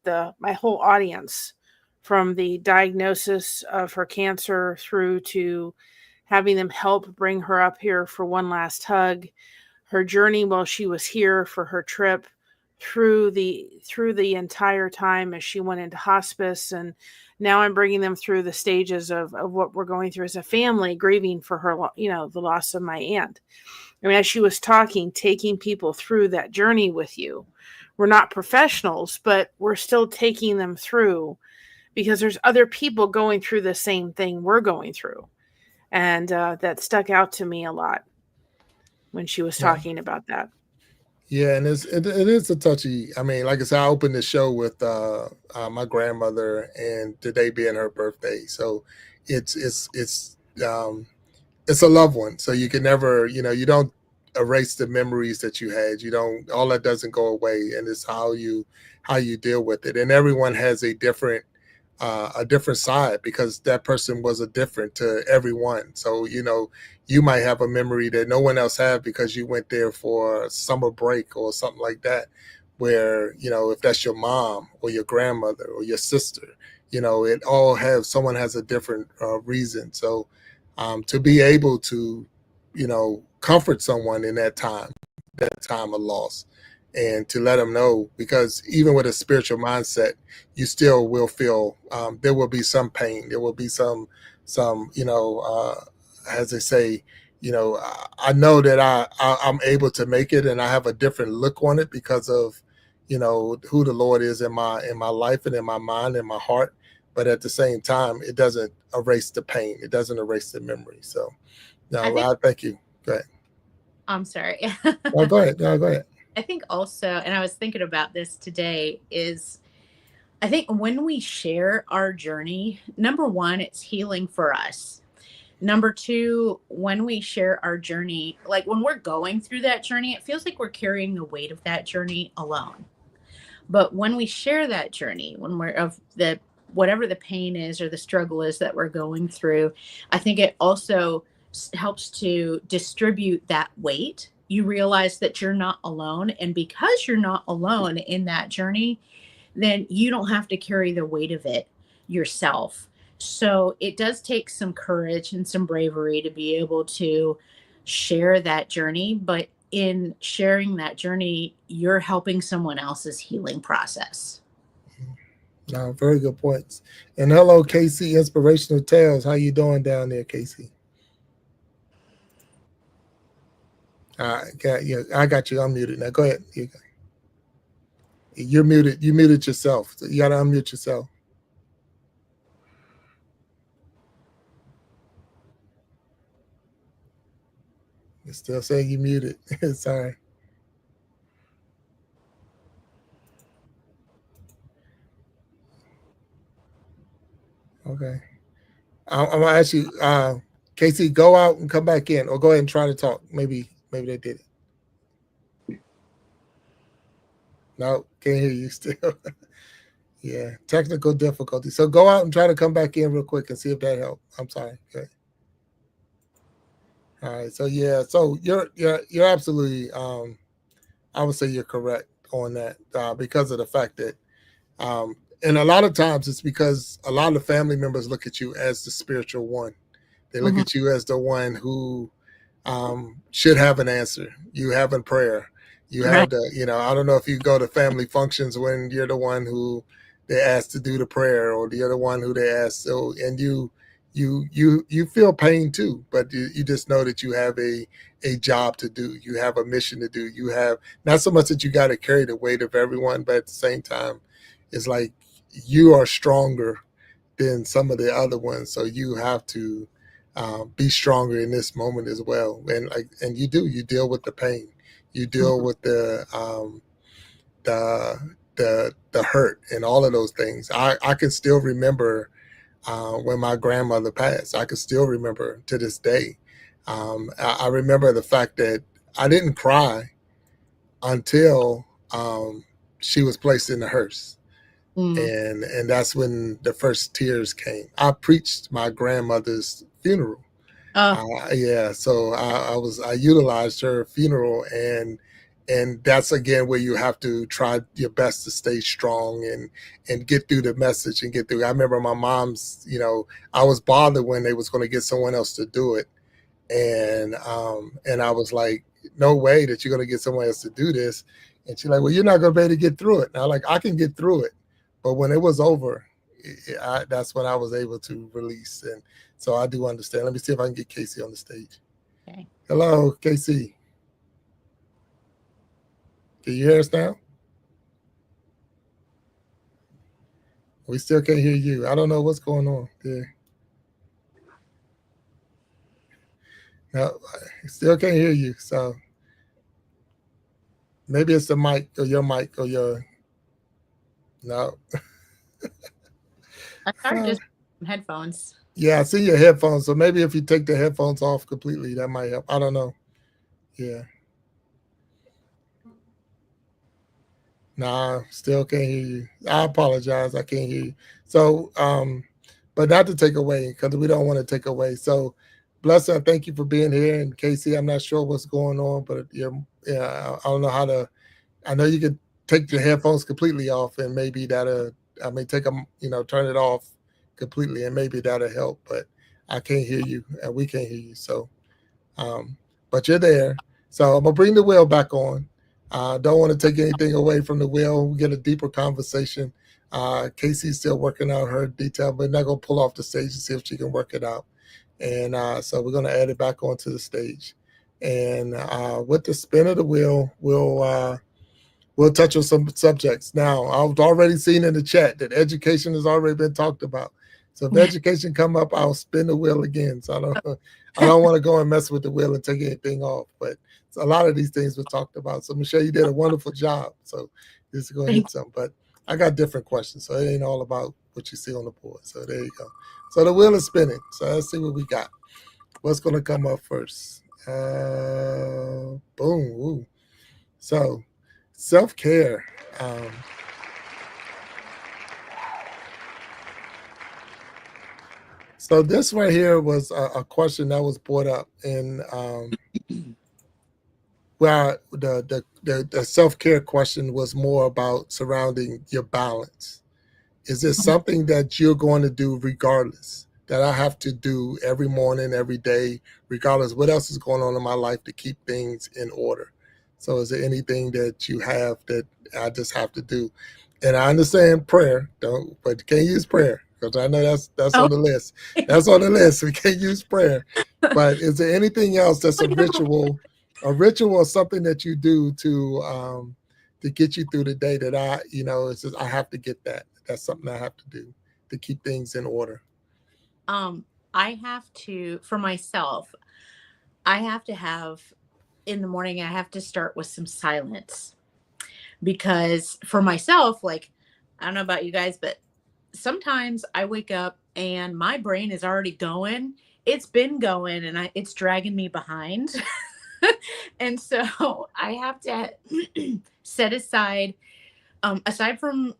Speaker 4: my whole audience from the diagnosis of her cancer through to having them help bring her up here for one last hug, her journey while she was here for her trip, through the entire time as she went into hospice. And now I'm bringing them through the stages of what we're going through as a family, grieving for her, the loss of my aunt. I mean, as she was talking, taking people through that journey with you. We're not professionals, but we're still taking them through because there's other people going through the same thing we're going through. And that stuck out to me a lot when she was talking about that.
Speaker 1: Yeah, and it is a touchy. I mean, like I said, I opened the show with my grandmother, and today being her birthday, so it's a loved one. So you can never, you don't erase the memories that you had. You don't. All that doesn't go away, and it's how you deal with it. And everyone has a different side because that person was a different to everyone. So you might have a memory that no one else had because you went there for a summer break or something like that, where if that's your mom or your grandmother or your sister, it all someone has a different reason. So to be able to comfort someone in that time of loss, and to let them know, because even with a spiritual mindset, you still will feel there will be some pain, there will be some some, as they say, I know that I'm able to make it, and I have a different look on it because of, who the Lord is in my life and in my mind and my heart. But at the same time, it doesn't erase the pain. It doesn't erase the memory. So,
Speaker 2: I
Speaker 1: no,
Speaker 2: think
Speaker 1: I thank you. Go ahead.
Speaker 2: I'm sorry.
Speaker 1: No, go ahead. No, go ahead.
Speaker 2: I think also, and I was thinking about this today, is I think when we share our journey, number one, it's healing for us. Number two, when we share our journey, like when we're going through that journey, it feels like we're carrying the weight of that journey alone. But when we share that journey, when we're of the whatever the pain is or the struggle is that we're going through, I think it also helps to distribute that weight. You realize that you're not alone. And because you're not alone in that journey, then you don't have to carry the weight of it yourself. So it does take some courage and some bravery to be able to share that journey. But in sharing that journey, you're helping someone else's healing process.
Speaker 1: No, very good points. And hello, Casey, Inspirational Tales. How you doing down there, Casey? I got you unmuted. Now go ahead. You're muted. You muted yourself. So you got to unmute yourself. You're still saying you muted. Sorry. Okay. I'm gonna ask you, Casey, go out and come back in, or go ahead and try to talk. Maybe they did it. No, can't hear you still. Yeah, technical difficulty. So go out and try to come back in real quick and see if that helped. I'm sorry. Okay. All right. So yeah. So you're absolutely. I would say you're correct on that because of the fact that, and a lot of times it's because a lot of family members look at you as the spiritual one. They look at you as the one who should have an answer. You have in prayer. You have the, I don't know if you go to family functions when you're the one who they ask to do the prayer, or the other one who they ask. So, and you feel pain too, but you just know that you have a job to do. You have a mission to do. You have not so much that you got to carry the weight of everyone, but at the same time, it's like you are stronger than some of the other ones. So you have to be stronger in this moment as well. And you deal with the pain. You deal with the hurt and all of those things. I can still remember when my grandmother passed. I can still remember to this day. I remember the fact that I didn't cry until she was placed in the hearse. And that's when the first tears came. I preached my grandmother's funeral. So I utilized her funeral, and that's again where you have to try your best to stay strong and get through the message and get through. I remember my mom's, I was bothered when they was going to get someone else to do it, and I was like, no way that you're going to get someone else to do this. And she's like, well, you're not going to be able to get through it. And I'm like, I can get through it. But when it was over, that's when I was able to release. And so I do understand. Let me see if I can get Casey on the stage.
Speaker 2: Okay.
Speaker 1: Hello, Casey. Can you hear us now? We still can't hear you. I don't know what's going on there. No, I still can't hear you. So maybe it's the mic or your. No.
Speaker 2: I started just headphones.
Speaker 1: Yeah, I see your headphones. So maybe if you take the headphones off completely, that might help. I don't know. Yeah. Nah, still can't hear you. I apologize. I can't hear you. So, but not to take away, because we don't want to take away. So, Blessing, thank you for being here. And Casey, I'm not sure what's going on, but I don't know how to. I know you could take your headphones completely off, and maybe take them, turn it off completely, and maybe that'll help. But I can't hear you, and we can't hear you. So, but you're there. So I'm gonna bring the wheel back on. Don't want to take anything away from the wheel. We get a deeper conversation Casey's still working out her detail, but not gonna pull off the stage to see if she can work it out. And so we're gonna add it back onto the stage. And with the spin of the wheel, we'll touch on some subjects. Now, I've already seen in the chat that education has already been talked about. So if education come up, I'll spin the wheel again. So I don't want to go and mess with the wheel and take anything off. But a lot of these things were talked about. So Michelle, you did a wonderful job. So this is going to hit some. But I got different questions. So it ain't all about what you see on the board. So there you go. So the wheel is spinning. So let's see what we got. What's going to come up first? Boom. Ooh. So self-care. So this right here was a question that was brought up in where the self-care question was more about surrounding your balance. Is this something that you're going to do regardless, that I have to do every morning, every day, regardless what else is going on in my life to keep things in order? So is there anything that you have that I just have to do? And I understand prayer, but you can't use prayer because I know that's on the list. That's on the list. We can't use prayer. But is there anything else that's a ritual or something that you do to get you through the day that it's just, I have to get that. That's something I have to do to keep things in order.
Speaker 2: I have to, for myself, I have to have in the morning, I have to start with some silence because for myself, like, I don't know about you guys, but sometimes I wake up and my brain is already going. It's been going and it's dragging me behind. And so I have to set aside, aside from,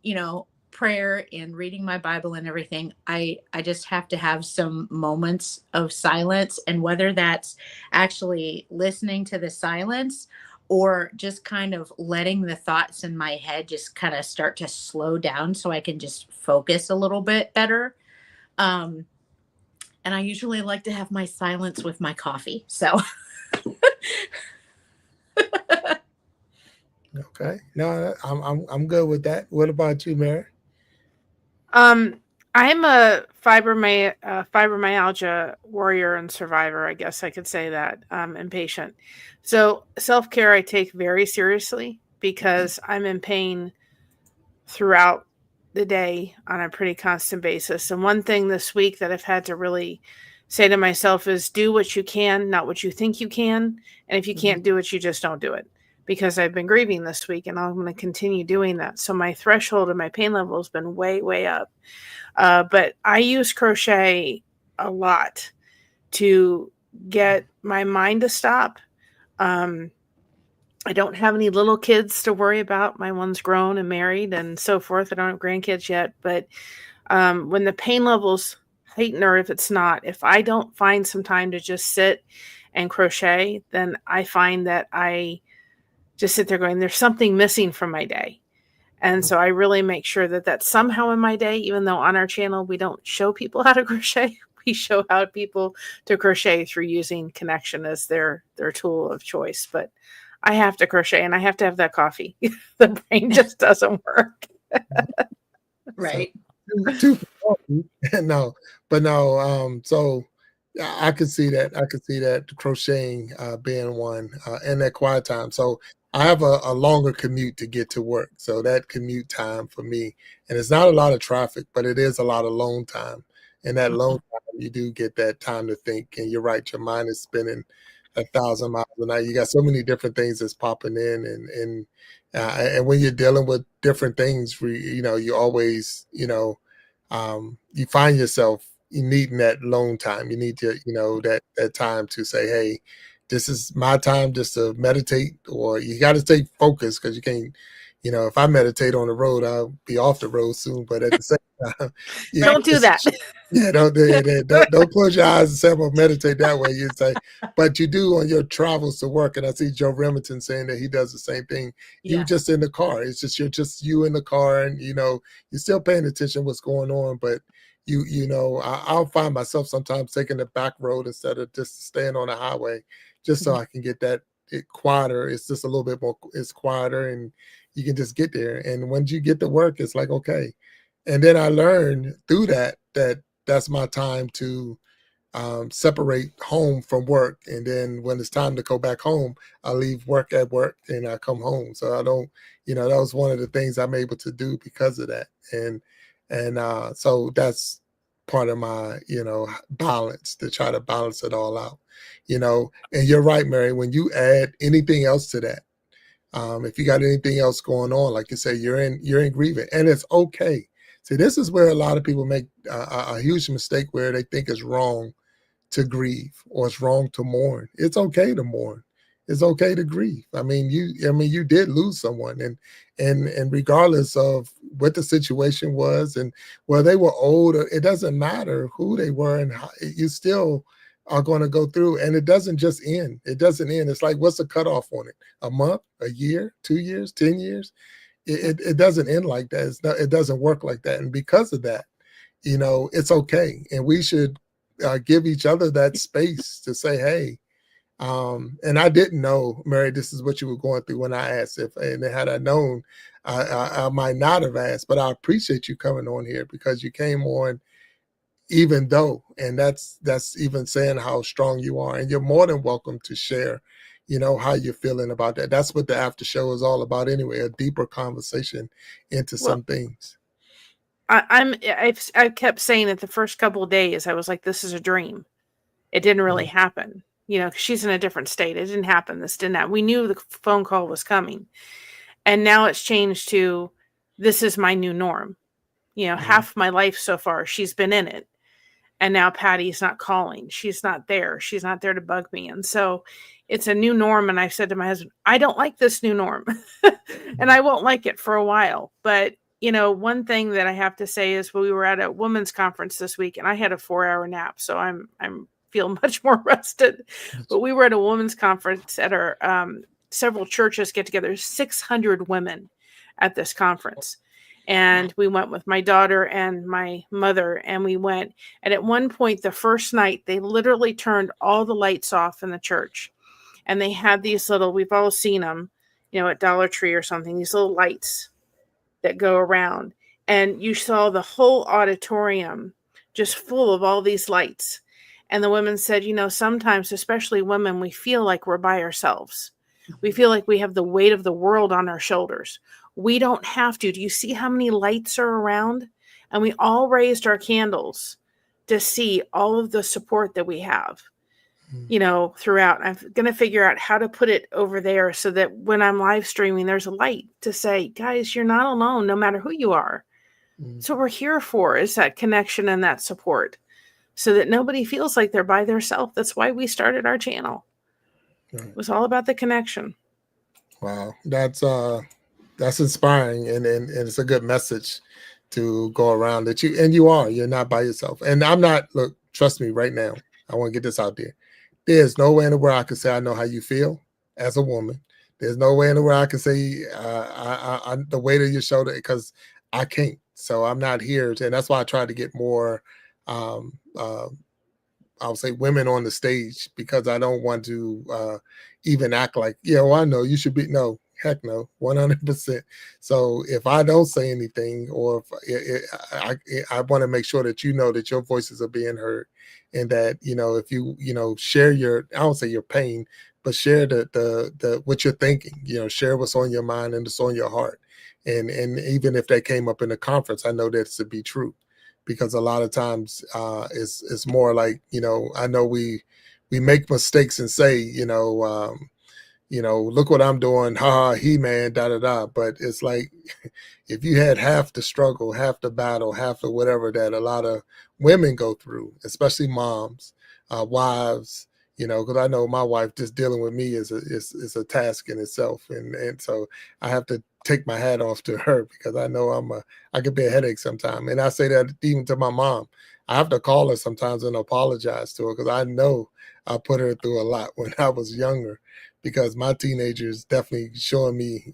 Speaker 2: prayer and reading my Bible and everything, I just have to have some moments of silence. And whether that's actually listening to the silence or just kind of letting the thoughts in my head just kind of start to slow down so I can just focus a little bit better. And I usually like to have my silence with my coffee. So
Speaker 1: okay. No, I'm good with that. What about you, Mary?
Speaker 4: I'm a fibromyalgia warrior and survivor. I guess I could say that. And patient. So self-care I take very seriously because I'm in pain throughout the day on a pretty constant basis. And one thing this week that I've had to really say to myself is do what you can, not what you think you can. And if you can't do it, you just don't do it. Because I've been grieving this week and I'm going to continue doing that. So my threshold and my pain level has been way, way up. But I use crochet a lot to get my mind to stop. I don't have any little kids to worry about. My one's grown and married and so forth. I don't have grandkids yet. But when the pain levels heighten or if it's not, if I don't find some time to just sit and crochet, then I find that I just sit there going, there's something missing from my day. And so I really make sure that that's somehow in my day, even though on our channel, we don't show people how to crochet. We show how people to crochet through using connection as their tool of choice. But I have to crochet and I have to have that coffee. The brain just doesn't work.
Speaker 2: right.
Speaker 1: So, no, but no. So I could see that. I could see that crocheting being one and that quiet time. So I have a longer commute to get to work. So that commute time for me, and it's not a lot of traffic, but it is a lot of alone time. And that alone time, you do get that time to think. And you're right, your mind is spinning 1,000 miles an hour. You got so many different things that's popping in, and when you're dealing with different things, you always, you find yourself needing that alone time. You need to, that time to say, hey, this is my time just to meditate, or you got to stay focused because you can't, if I meditate on the road, I'll be off the road soon. But at the same time,
Speaker 4: Don't do that.
Speaker 1: Yeah, don't close your eyes and say I'm gonna meditate that way. You say, but you do on your travels to work. And I see Joe Remington saying that he does the same thing. You just in the car. It's just you in the car, and you're still paying attention to what's going on. But I'll find myself sometimes taking the back road instead of just staying on the highway, just so I can get it quieter. It's just a little bit more. It's quieter, and you can just get there. And once you get to work, it's like okay. And then I learned through that that's my time to separate home from work. And then when it's time to go back home, I leave work at work and I come home. So I don't, that was one of the things I'm able to do because of that. And so that's part of my, balance, to try to balance it all out, and you're right, Mary, when you add anything else to that, if you got anything else going on, like you say, you're in grieving, and it's okay. See, this is where a lot of people make a huge mistake, where they think it's wrong to grieve or it's wrong to mourn. It's okay to mourn. It's okay to grieve. You did lose someone, and regardless of what the situation was, and whether they were old, or it doesn't matter who they were, and how, you still are going to go through, and it doesn't just end. It doesn't end. It's like, what's the cutoff on it? A month, a year, 2 years, 10 years? It doesn't end like that. It doesn't work like that. And because of that, it's okay. And we should give each other that space to say, hey, and I didn't know, Mary, this is what you were going through when I asked and had I known, I might not have asked, but I appreciate you coming on here, because you came on even though, and that's even saying how strong you are, and you're more than welcome to share, how you're feeling about that. That's what the after show is all about anyway, a deeper conversation into
Speaker 4: Well,
Speaker 1: some things.
Speaker 4: I kept saying it the first couple of days. I was like, this is a dream. It didn't really happen. 'Cause she's in a different state. It didn't happen. This didn't happen. We knew the phone call was coming. And now it's changed to, this is my new norm. Half my life so far, she's been in it. And now Patty's not calling. She's not there. She's not there to bug me. And so it's a new norm. And I said to my husband, I don't like this new norm. And I won't like it for a while. But, one thing that I have to say is, we were at a women's conference this week, and I had a 4-hour nap. So I'm feel much more rested. But we were at a women's conference at our several churches get together, 600 women at this conference. And we went with my daughter and my mother, and we went. And at one point, the first night, they literally turned all the lights off in the church. And they had these little, we've all seen them, at Dollar Tree or something, these little lights that go around. And you saw the whole auditorium just full of all these lights. And the women said, sometimes, especially women, we feel like we're by ourselves. We feel like we have the weight of the world on our shoulders. We don't have to. Do you see how many lights are around? And we all raised our candles to see all of the support that we have, throughout. I'm going to figure out how to put it over there so that when I'm live streaming, there's a light to say, guys, you're not alone, no matter who you are. So what we're here for is that connection and that support, so that nobody feels like they're by themselves. That's why we started our channel. It was all about the connection.
Speaker 1: Wow. That's inspiring, and it's a good message to go around, that you're not by yourself. And I'm not, look, trust me right now, I want to get this out there. There's no way in the world I can say I know how you feel as a woman. There's no way in the world I can say the weight of your shoulder, because I can't. So I'm not here and that's why I try to get more I would say women on the stage, because I don't want to even act like, I know you should be. No, heck no, 100%. So if I don't say anything, or if I want to make sure that that your voices are being heard, and that if you share your, I don't say your pain, but share the what you're thinking. Share what's on your mind and what's on your heart, and even if that came up in the conference, I know that to be true. Because a lot of times it's more like, I know we make mistakes and say, look what I'm doing, he man, da da da. But it's like, if you had half the struggle, half the battle, half the whatever that a lot of women go through, especially moms, wives, because I know my wife just dealing with me is a task in itself, and so I have to take my hat off to her, because I know I could be a headache sometimes, and I say that even to my mom. I have to call her sometimes and apologize to her, because I know I put her through a lot when I was younger, because my teenager is definitely showing me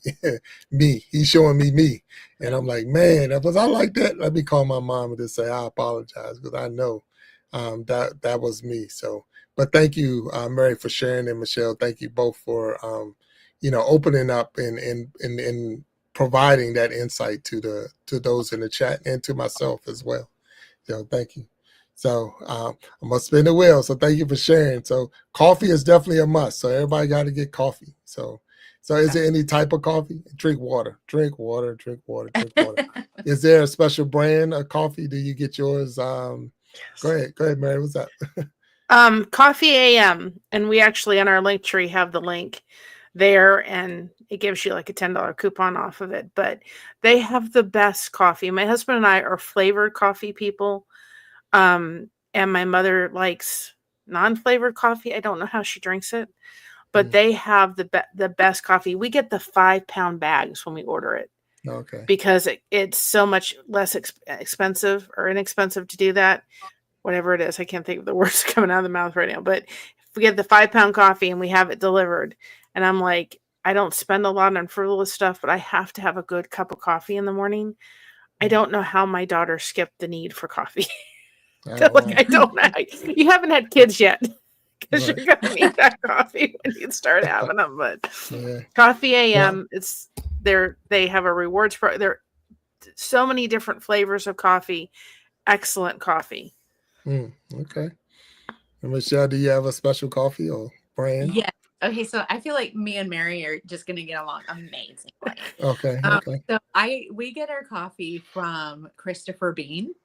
Speaker 1: me. He's showing me, and I'm like, man, was I like that? Let me call my mom and just say I apologize, because I know that was me. So. But thank you, Mary, for sharing, and Michelle, thank you both for, opening up and providing that insight to those in the chat and to myself as well. So thank you. So I'm gonna spin the wheel. So thank you for sharing. So coffee is definitely a must. So everybody got to get coffee. So is there any type of coffee? Drink water. Drink water. Drink water. Drink water. Is there a special brand of coffee? Do you get yours? Go ahead, Mary. What's that?
Speaker 4: Coffee AM, and we actually on our link tree have the link there, and it gives you like a $10 coupon off of it. But they have the best coffee. My husband and I are flavored coffee people, and my mother likes non-flavored coffee. I don't know how she drinks it, but they have the best coffee. We get the 5-pound bags when we order it.
Speaker 1: Okay.
Speaker 4: Because it's so much less expensive or inexpensive to do that. Whatever it is, I can't think of the words coming out of the mouth right now. But if we get the 5-pound coffee and we have it delivered, and I'm like, I don't spend a lot on frivolous stuff, but I have to have a good cup of coffee in the morning. I don't know how my daughter skipped the need for coffee. I don't know. You haven't had kids yet, because you're gonna need that coffee when you start having them. But Coffee AM, they have a rewards program. There are so many different flavors of coffee. Excellent coffee.
Speaker 1: Okay. And Michelle, do you have a special coffee or brand?
Speaker 2: Yeah. Okay, so I feel like me and Mary are just gonna get along amazingly.
Speaker 1: Okay.
Speaker 2: So we get our coffee from Christopher Bean,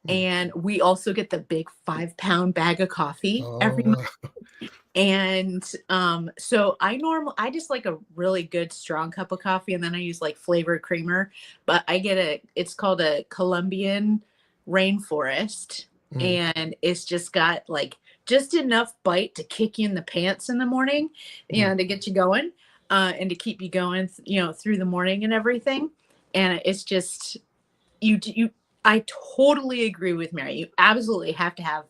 Speaker 2: and we also get the big 5-pound bag of coffee every month. And so I just like a really good strong cup of coffee, and then I use like flavored creamer. But I get it's called a Colombian rainforest, and it's just got like just enough bite to kick you in the pants in the morning, and to get you going, and to keep you going, through the morning and everything. And it's just I totally agree with Mary. You absolutely have to have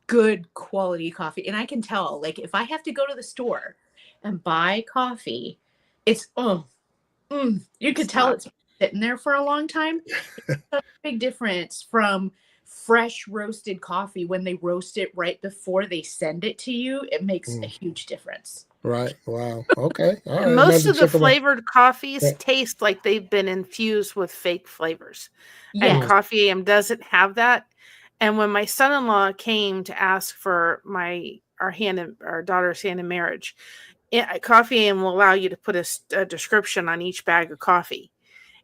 Speaker 2: good quality coffee. And I can tell, like, if I have to go to the store and buy coffee, it's you could tell it's sitting there for a long time. It's a big difference from fresh roasted coffee. When they roast it right before they send it to you, it makes a huge difference.
Speaker 1: Right. Wow. Okay. All right.
Speaker 4: Most of the flavored coffees taste like they've been infused with fake flavors. And Coffee AM doesn't have that. And when my son-in-law came to ask for our daughter's hand in marriage, Coffee AM will allow you to put a description on each bag of coffee.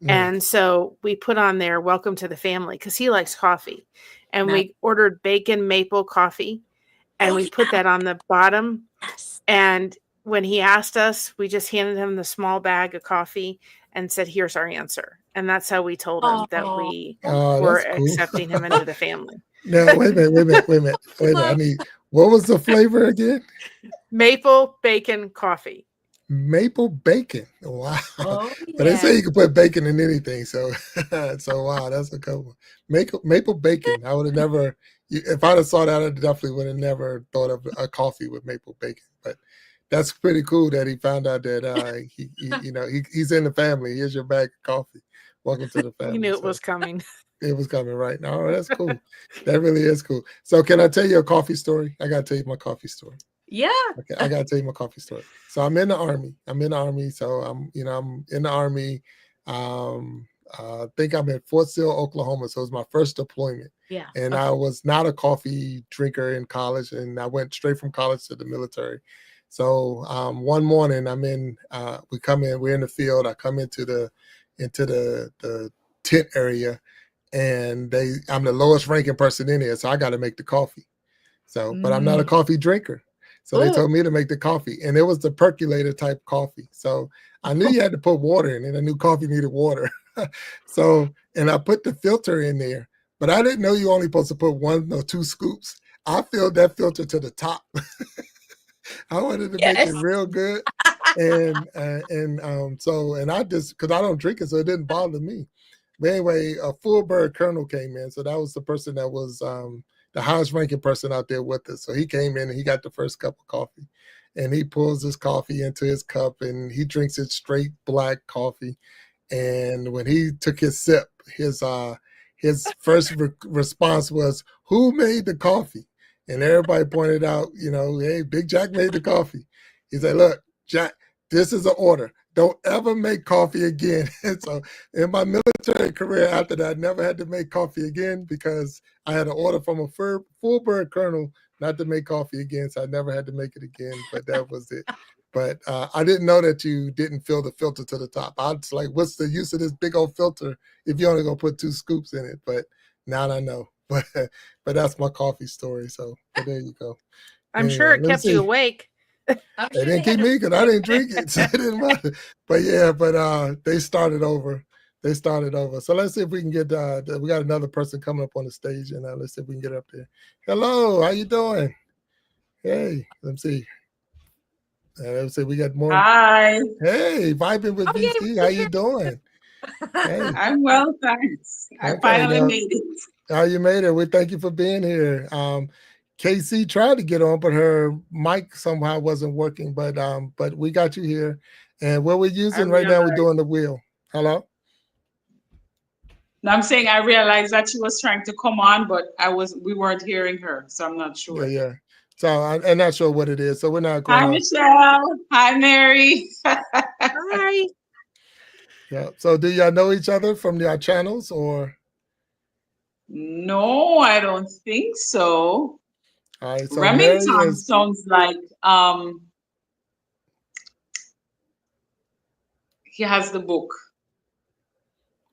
Speaker 4: And so we put on there, "Welcome to the family," because he likes coffee. And we ordered bacon maple coffee, and we put that on the bottom. And when he asked us, we just handed him the small bag of coffee and said, "Here's our answer." And that's how we told him that we were accepting him into the family.
Speaker 1: Now, wait a minute. What was the flavor again?
Speaker 4: Maple bacon coffee.
Speaker 1: Maple bacon. Wow. But they say you can put bacon in anything. So wow, that's a good one. Maple bacon. I would have never, if I'd have saw that, I definitely would have never thought of a coffee with maple bacon. But that's pretty cool that he found out that he's in the family. Here's your bag of coffee. Welcome to the family.
Speaker 4: He knew it was coming.
Speaker 1: It was coming, right? No, that's cool. That really is cool. So can I tell you a coffee story? I got to tell you my coffee story.
Speaker 2: Yeah.
Speaker 1: Okay, I got to tell you my coffee story. So I'm in the Army. So I'm in the Army. I think I'm in Fort Sill, Oklahoma. So it was my first deployment.
Speaker 2: Yeah.
Speaker 1: And I was not a coffee drinker in college, and I went straight from college to the military. So one morning we're in the field. I come into the tent area, and I'm the lowest ranking person in there, so I got to make the coffee. So, but I'm not a coffee drinker. So they told me to make the coffee, and it was the percolator type coffee. So I knew you had to put water in it. I knew coffee needed water. And I put the filter in there, but I didn't know you only supposed to put 1 or 2 scoops. I filled that filter to the top. I wanted to make it real good. And I just, cause I don't drink it, so it didn't bother me. But anyway, a full bird colonel came in. So that was the person that was, the highest ranking person out there with us. So he came in and he got the first cup of coffee, and he pulls his coffee into his cup and he drinks it straight black coffee. And when he took his sip, his first response was, "Who made the coffee?" And everybody pointed out, hey, Big Jack made the coffee. He said, "Look, Jack, this is an order. don't ever make coffee again. And so in my military career after that, I never had to make coffee again because I had an order from a full bird colonel not to make coffee again. So I never had to make it again, but that was it. But I didn't know that you didn't fill the filter to the top. I was like, what's the use of this big old filter if you're only going to put 2 scoops in it? But now I know. But that's my coffee story. So but there you go.
Speaker 4: I'm
Speaker 1: Anyway,
Speaker 4: sure it
Speaker 1: let me
Speaker 4: kept you
Speaker 1: see.
Speaker 4: awake.
Speaker 2: I'm
Speaker 1: They
Speaker 2: sure
Speaker 1: didn't
Speaker 2: they
Speaker 1: keep
Speaker 2: had
Speaker 1: me
Speaker 2: to.
Speaker 1: because I didn't drink it, so it didn't matter. But yeah, they started over. They started over. So let's see if we can get. We got another person coming up on the stage, and let's see if we can get up there. Hello, how you doing? Hey, let's see. Let's see. We got more.
Speaker 5: Hi,
Speaker 1: Hey, vibing with
Speaker 2: Oh, yeah,
Speaker 1: VC. How you doing? Hey,
Speaker 5: I'm well, thanks. I
Speaker 1: okay.
Speaker 5: finally
Speaker 1: Now,
Speaker 5: made it.
Speaker 1: how you made it? We thank you for being here. Casey tried to get on, but her mic somehow wasn't working. But we got you here, and what we're
Speaker 5: I
Speaker 1: using right now, we're
Speaker 5: realized.
Speaker 1: doing the wheel. Hello.
Speaker 5: No, I'm saying I realized that she was trying to come on, but we weren't hearing her, so I'm not
Speaker 1: Yeah,
Speaker 5: sure.
Speaker 1: yeah. So I'm not sure what it is. So we're not
Speaker 5: Hi,
Speaker 1: gonna.
Speaker 5: Michelle. Hi, Mary.
Speaker 4: Hi.
Speaker 1: Yeah. So do y'all know each other from your channels or?
Speaker 5: No, I don't think so.
Speaker 1: All right. So Mary
Speaker 5: Remington
Speaker 1: is
Speaker 5: sounds like he has the book.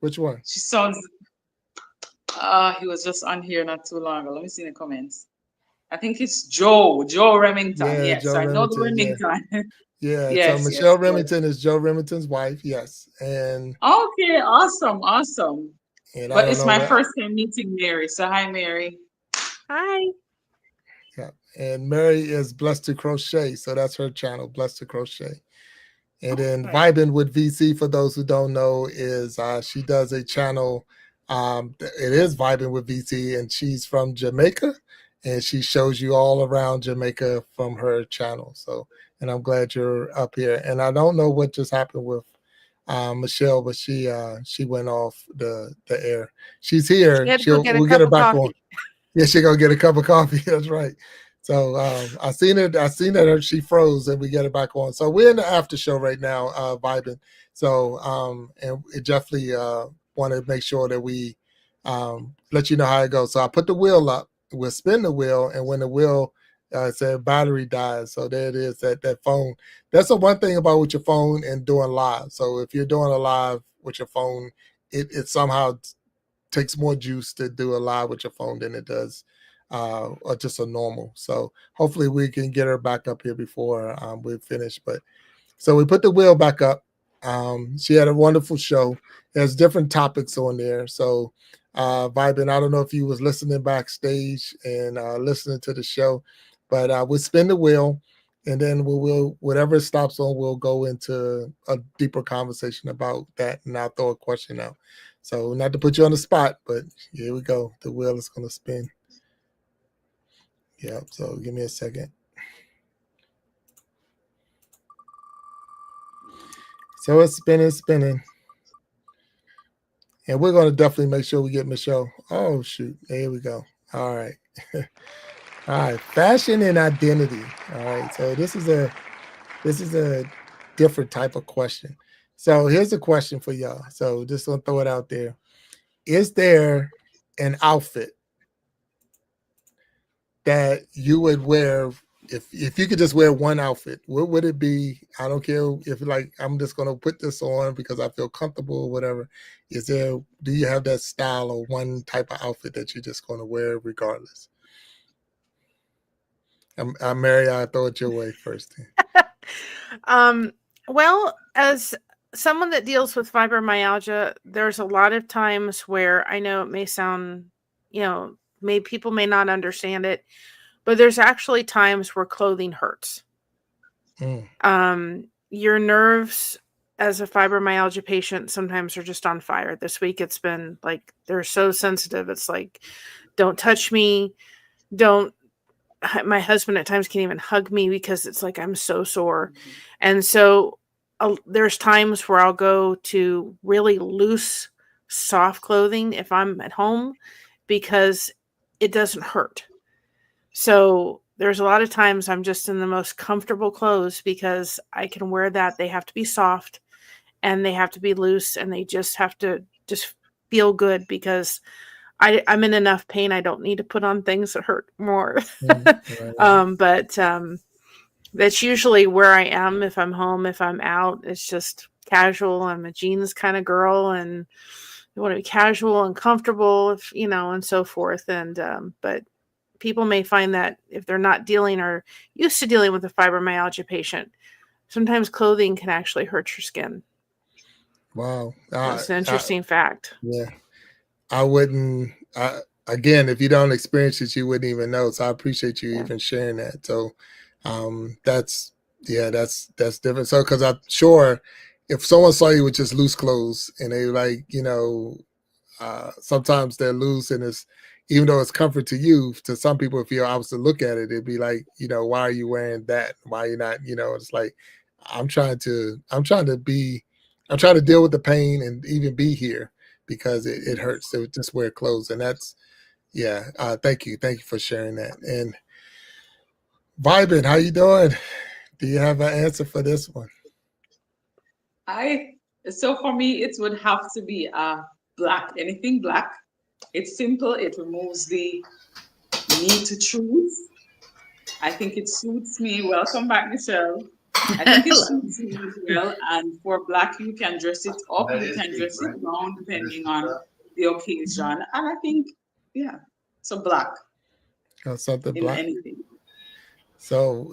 Speaker 1: which one?
Speaker 5: She sounds he was just on here not too long ago. Let me see the comments. I think it's Joe Remington.
Speaker 1: Yeah,
Speaker 5: Yes,
Speaker 1: Joe
Speaker 5: I know the
Speaker 1: Remington. Yeah,
Speaker 5: Remington.
Speaker 1: yeah. So
Speaker 5: Yes,
Speaker 1: Michelle
Speaker 5: yes, yes.
Speaker 1: Remington is Joe Remington's wife. Yes,
Speaker 5: Okay, awesome.
Speaker 1: and I
Speaker 5: But
Speaker 1: don't
Speaker 5: it's
Speaker 1: know
Speaker 5: my
Speaker 1: what.
Speaker 5: first time meeting Mary. So hi, Mary.
Speaker 4: Hi.
Speaker 1: Yeah, and Mary is Blessed to Crochet. So that's her channel, Blessed to Crochet. And then
Speaker 5: Okay.
Speaker 1: Vibing with VC, for those who don't know, is she does a channel. It is Vibing with VC, and she's from Jamaica, and she shows you all around Jamaica from her channel. So, and I'm glad you're up here. And I don't know what just happened with Michelle, but she went off the air. She's
Speaker 4: She
Speaker 1: here.
Speaker 4: had to go get a
Speaker 1: We'll get
Speaker 4: cup
Speaker 1: her
Speaker 4: of
Speaker 1: back on.
Speaker 4: coffee.
Speaker 1: Yeah, she gonna get a cup of coffee. That's right. So I seen it. I seen that she froze, and we get it back on. So we're in the after show right now, vibing. So and it definitely want to make sure that we let you know how it goes. So I put the wheel up. We'll spin the wheel, and when the wheel said battery dies, so there it is. That phone. That's the one thing about with your phone and doing live. So if you're doing a live with your phone, it somehow takes more juice to do a live with your phone than it does or just a normal. So hopefully we can get her back up here before we finish. But so we put the wheel back up. She had a wonderful show. There's different topics on there. So Vibin, I don't know if you was listening backstage and listening to the show, but we'll spin the wheel and then we'll whatever it stops on, we'll go into a deeper conversation about that and I'll throw a question out. So not to put you on the spot, but here we go. The wheel is going to spin. Yeah. So give me a second. So it's spinning. And we're going to definitely make sure we get Michelle. Oh, shoot. There we go. All right. All right. Fashion and identity. All right. So this is a different type of question. So here's a question for y'all. So just going to throw it out there. Is there an outfit that you would wear if you could just wear one outfit? What would it be? I don't care if like I'm just gonna put this on because I feel comfortable or whatever. Do you have that style or one type of outfit that you're just gonna wear regardless? I'm Mary, I'll throw it your way first.
Speaker 4: Well, as someone that deals with fibromyalgia, there's a lot of times where I know it may sound, people may not understand it, but there's actually times where clothing hurts. Your nerves as a fibromyalgia patient sometimes are just on fire. This week it's been like they're so sensitive. It's like, don't touch me. My husband at times can't even hug me because it's like I'm so sore. And so there's times where I'll go to really loose, soft clothing if I'm at home because it doesn't hurt. So there's a lot of times I'm just in the most comfortable clothes because I can wear that. They have to be soft. and they have to be loose, and they just have to just feel good, because I'm in enough pain. I don't need to put on things that hurt more.
Speaker 1: Right.
Speaker 4: But that's usually where I am. If I'm home, if I'm out, it's just casual. I'm a jeans kind of girl, and I want to be casual and comfortable, if, and so forth. And but people may find that if they're not dealing or used to dealing with a fibromyalgia patient, sometimes clothing can actually hurt your skin.
Speaker 1: Wow.
Speaker 4: That's an interesting fact.
Speaker 1: Yeah. I wouldn't. Again, if you don't experience it, you wouldn't even know. So I appreciate you even sharing that. So that's that's different. So because I'm sure if someone saw you with just loose clothes and they like, sometimes they're loose and it's, even though it's comfort to you, to some people, if you I was to look at it, it'd be like, why are you wearing that? Why are you not? It's like I'm trying to deal with the pain and even be here because it hurts to just wear clothes. And that's, thank you for sharing that. And Vibin, how you doing? Do you have an answer for this one?
Speaker 5: So for me, it would have to be black, anything black. It's simple. It removes the need to choose. I think it suits me. Welcome back, Michelle. I think it suits me as well. And for black, you can dress it up, you can dress it down depending on the occasion. And I think, so black
Speaker 1: Something
Speaker 5: in
Speaker 1: black.
Speaker 5: anything.
Speaker 1: So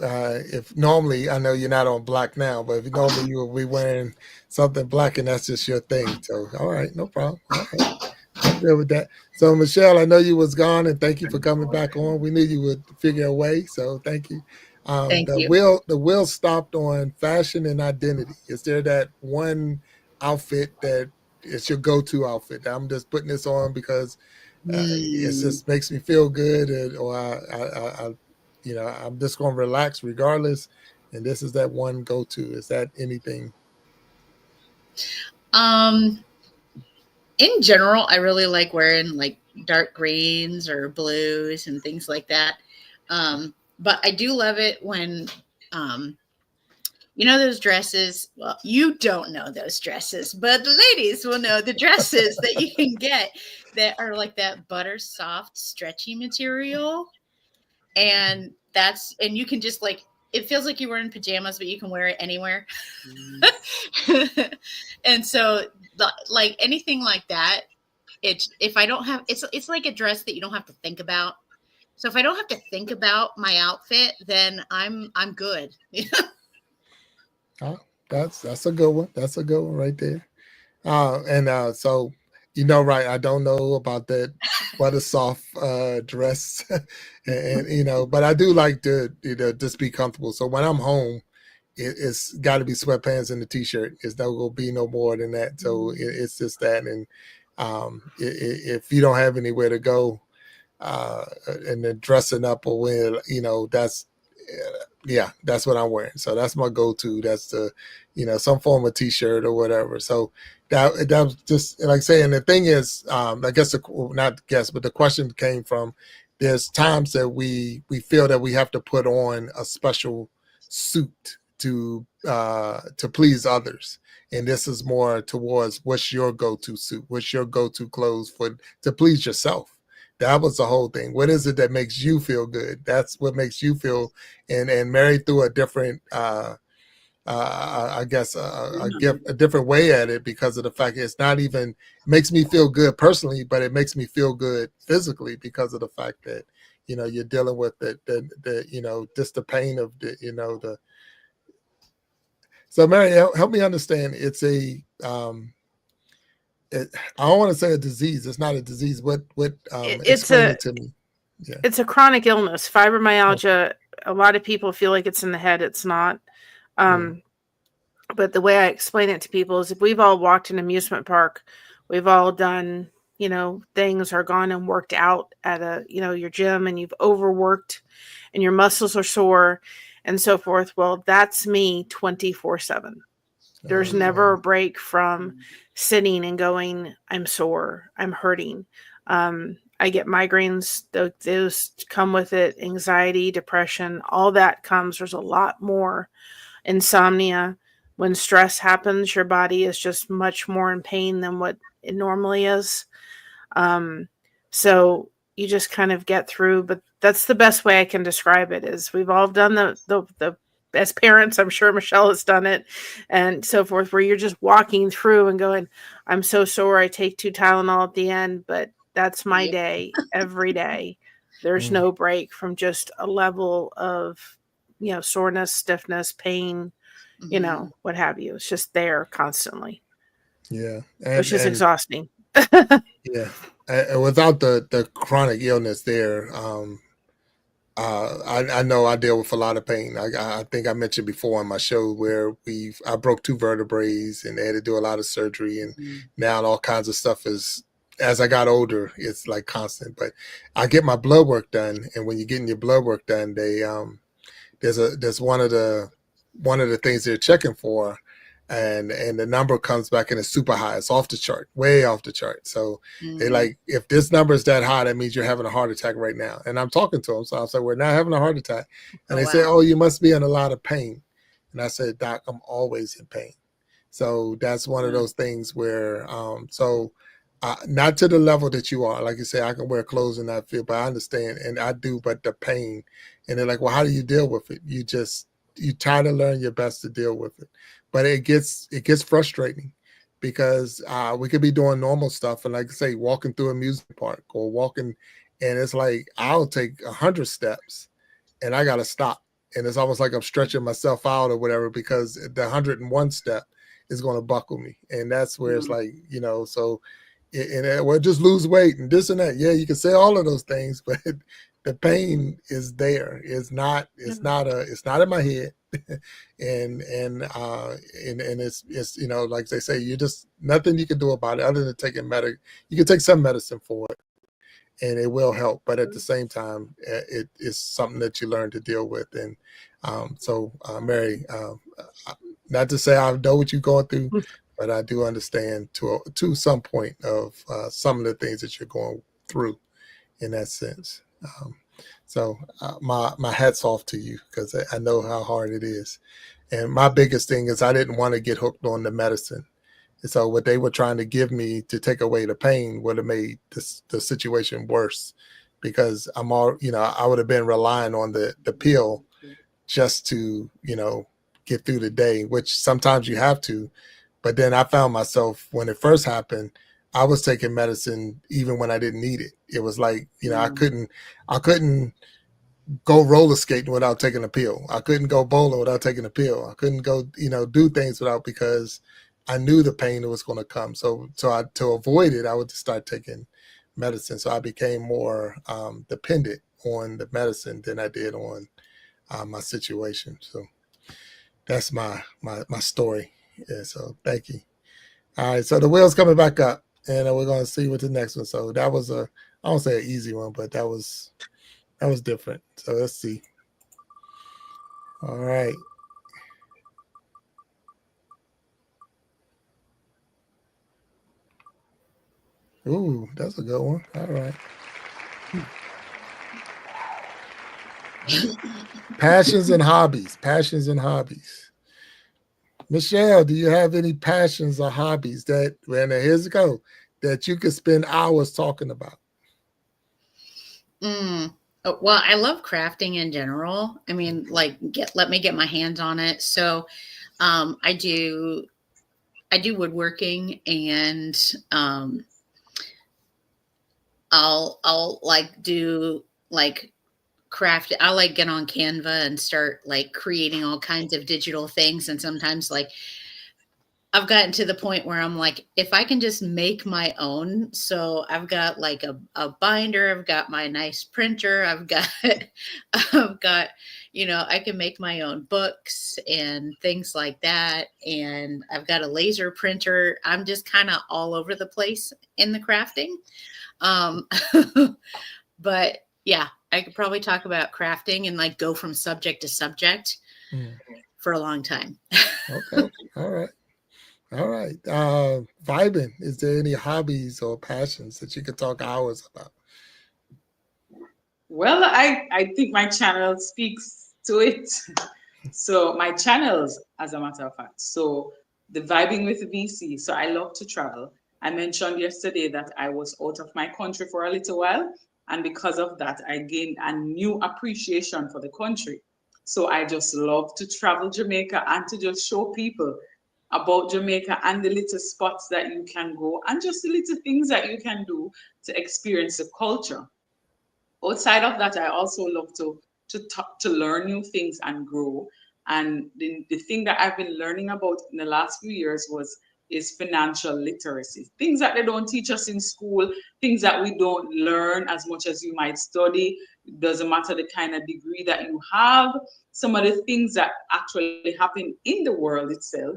Speaker 1: if normally, I know you're not on black now, but if normally you will be wearing something black and that's just your thing. So, all right, no problem. All right. I'm good with that. So, Michelle, I know you was gone, and thank you for coming back on. We knew you would figure a way, so thank you.
Speaker 2: Thank you.
Speaker 1: The wheel stopped on fashion and identity. Is there that one outfit that is your go-to outfit? I'm just putting this on because it just makes me feel good, or I'm just going to relax regardless. And this is that one go-to. Is that anything?
Speaker 2: In general, I really like wearing like dark greens or blues and things like that. But I do love it when, those dresses. Well, you don't know those dresses, but the ladies will know the dresses that you can get that are like that butter soft, stretchy material. And you can just like, it feels like you're wearing pajamas, but you can wear it anywhere. And so like anything like that, if I don't have, it's like a dress that you don't have to think about. So if I don't have to think about my outfit, then I'm good.
Speaker 1: Oh, that's a good one. That's a good one right there. So right, I don't know about that butter soft dress, and but I do like to just be comfortable. So when I'm home, it's got to be sweatpants and a t-shirt. It's not gonna be no more than that. So it's just that, and if you don't have anywhere to go, and then dressing up or when that's that's what I'm wearing. So that's my go-to. That's the some form of t-shirt or whatever. So that was just like saying. The thing is, I guess not guess, but the question came from, there's times that we feel that we have to put on a special suit to please others, and this is more towards what's your go-to suit, what's your go-to clothes to please yourself. That was the whole thing. What is it that makes you feel good? That's what makes you feel, and married through a different, I guess, a different way at it, because of the fact it's not even, it makes me feel good personally, but it makes me feel good physically because of the fact that, you're dealing with the just the pain of the. So Mary, help me understand. It's I don't want to say a disease. It's not a disease. What explain it to me. Yeah.
Speaker 4: It's a chronic illness. Fibromyalgia, a lot of people feel like it's in the head. It's not. But the way I explain it to people is, if we've all walked an amusement park, we've all done, things, or gone and worked out at your gym, and you've overworked and your muscles are sore and so forth. Well, that's me 24/7. There's never a break from sitting and going, I'm sore, I'm hurting. I get migraines, those come with it, anxiety, depression, all that comes. There's a lot more insomnia. when stress happens, your body is just much more in pain than what it normally is. So you just kind of get through, but that's the best way I can describe it. Is we've all done the as parents, I'm sure Michelle has done it and so forth, where you're just walking through and going, I'm so sore, I take 2 Tylenol at the end, but that's my
Speaker 2: Yeah.
Speaker 4: day every day. There's no break from just a level of, soreness, stiffness, pain,
Speaker 2: Mhm.
Speaker 4: what have you. It's just there constantly,
Speaker 1: Yeah,
Speaker 4: which is
Speaker 1: and
Speaker 4: exhausting.
Speaker 1: yeah, and without the chronic illness there, I know I deal with a lot of pain. I think I mentioned before on my show where I broke 2 vertebrae and they had to do a lot of surgery, and
Speaker 2: Mhm.
Speaker 1: now all kinds of stuff is, as I got older, it's like constant. But I get my blood work done, and when you're getting your blood work done, there's one of the things they're checking for, and the number comes back and it's super high. It's off the chart, way off the chart. So they
Speaker 2: Mm.
Speaker 1: like, if this number is that high, that means you're having a heart attack right now. And I'm talking to them, so I was like, we're not having a heart attack. And
Speaker 2: Oh
Speaker 1: they say,
Speaker 2: wow.
Speaker 1: oh, you must be in a lot of pain. And I said, Doc, I'm always in pain. So that's one of
Speaker 2: Mm.
Speaker 1: those things where, not to the level that you are. Like you say, I can wear clothes and not feel, but I understand, and I do. But the pain, and they're like, well, how do you deal with it? You try to learn your best to deal with it, but it gets frustrating because we could be doing normal stuff, and like I say, walking through a music park or walking, and it's like I'll take 100 steps and I gotta stop. And it's almost like I'm stretching myself out or whatever because the 101 step is going to buckle me. And that's where it's
Speaker 2: Mm.
Speaker 1: like, so, well, just lose weight and this and that. Yeah, you can say all of those things, but the pain is there. It's not in my head. And it's, like they say, you just, nothing you can do about it other than taking you can take some medicine for it and it will help. But at the same time, it is something that you learn to deal with. And Mary, not to say I know what you're going through, but I do understand to some point of some of the things that you're going through in that sense. My hat's off to you because I know how hard it is. And my biggest thing is I didn't want to get hooked on the medicine. And so what they were trying to give me to take away the pain would have made the situation worse because I would have been relying on the pill just to, get through the day, which sometimes you have to. But then I found myself when it first happened, I was taking medicine even when I didn't need it. It was like,
Speaker 2: Mm.
Speaker 1: I couldn't go roller skating without taking a pill. I couldn't go bowling without taking a pill. I couldn't go, do things without because I knew the pain that was going to come. So to avoid it, I would just start taking medicine. So I became more dependent on the medicine than I did on my situation. So that's my story. Yeah. So thank you. All right. So the wheel's coming back up, and we're going to see what the next one. So that was I won't say an easy one, but that was different. So let's see. All right. Ooh, that's a good one. All right. Passions and hobbies. Passions and hobbies. Michelle, do you have any passions or hobbies here's a go, that you could spend hours talking about?
Speaker 2: Mm. Well, I love crafting in general. I mean, like let me get my hands on it. So, I do woodworking and I'll like do like craft. I like get on Canva and start like creating all kinds of digital things. And sometimes like I've gotten to the point where I'm like, if I can just make my own. So I've got like a binder, I've got my nice printer, I've got, I can make my own books and things like that. And I've got a laser printer. I'm just kind of all over the place in the crafting. Um, but yeah, I could probably talk about crafting and like go from subject to subject for a long time.
Speaker 1: Okay. All right. All right. Vibin, is there any hobbies or passions that you could talk hours about?
Speaker 5: Well, I think my channel speaks to it. So my channels, as a matter of fact, so the vibing with VC. So I love to travel. I mentioned yesterday that I was out of my country for a little while, and because of that, I gained a new appreciation for the country. So I just love to travel Jamaica and to just show people about Jamaica and the little spots that you can go and just the little things that you can do to experience the culture. Outside of that, I also love to learn new things and grow. And the thing that I've been learning about in the last few years was is financial literacy. Things that they don't teach us in school, things that we don't learn as much as you might study. It doesn't matter the kind of degree that you have. Some of the things that actually happen in the world itself.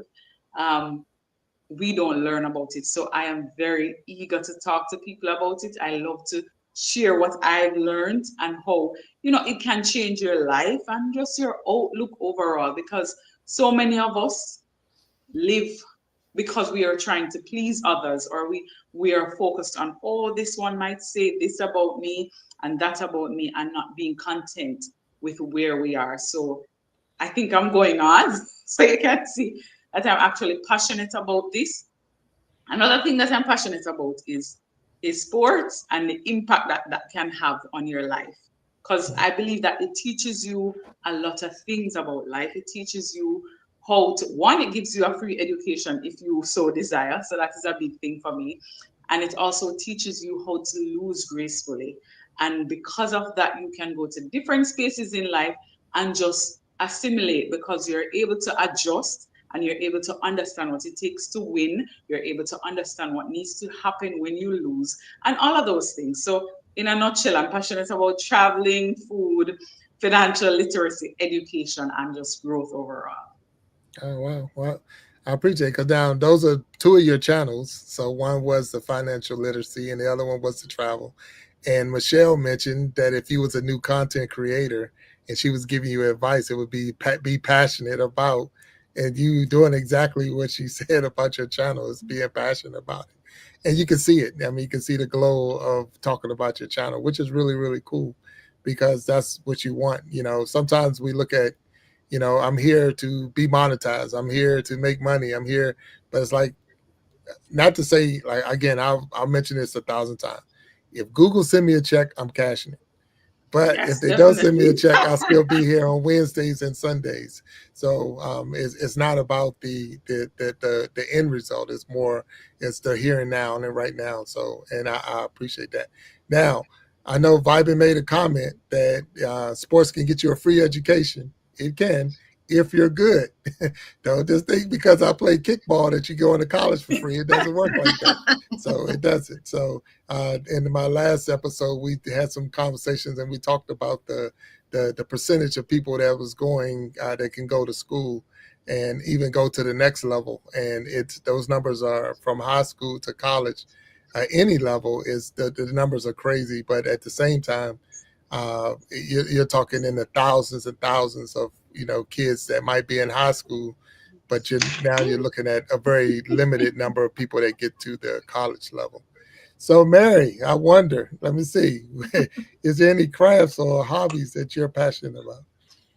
Speaker 5: Um, we don't learn about it. So I am very eager to talk to people about it. I love to share what I've learned and how, it can change your life and just your outlook overall, because so many of us live because we are trying to please others, or we are focused on, oh, this one might say this about me and that about me, and not being content with where we are. So I think I'm going on. So you can see that I'm actually passionate about this. Another thing that I'm passionate about is sports and the impact that that can have on your life. Because I believe that it teaches you a lot of things about life. It teaches you how to, one, it gives you a free education if you so desire. So that is a big thing for me. And it also teaches you how to lose gracefully. And because of that, you can go to different spaces in life and just assimilate, because you're able to adjust and you're able to understand what it takes to win. You're able to understand what needs to happen when you lose, and all of those things. So, in a nutshell, I'm passionate about traveling, food, financial literacy, education, and just growth overall.
Speaker 1: Oh wow, well, I appreciate it because now those are two of your channels. So one was the financial literacy, and the other one was the travel. And Michelle mentioned that if you was a new content creator and she was giving you advice, it would be passionate about, and you doing exactly what she said about your channel is being passionate about it. And you can see it. I mean, you can see the glow of talking about your channel, which is really really cool because that's what you want. Sometimes we look at I'm here to be monetized. I'm here to make money. I'm here, but it's like not to say like again. I'll mention this 1,000 times. If Google send me a check, I'm cashing it. But if
Speaker 5: Yes,
Speaker 1: they don't send me a
Speaker 5: definitely.
Speaker 1: check, I'll still be here on Wednesdays and Sundays. So it's not about the end result. It's the here and now and right now. So and I appreciate that. Now I know Vibin made a comment that sports can get you a free education. It can if you're good. Don't just think because I play kickball that you go into college for free. It doesn't work like that. So it doesn't. So in my last episode, we had some conversations and we talked about the percentage of people that was going that can go to school and even go to the next level. And it's those numbers are from high school to college. Any level is the numbers are crazy, but at the same time, you're talking in the thousands and thousands of kids that might be in high school, but you're looking at a very limited number of people that get to the college level. So, Mary, I wonder, let me see, is there any crafts or hobbies that you're passionate about?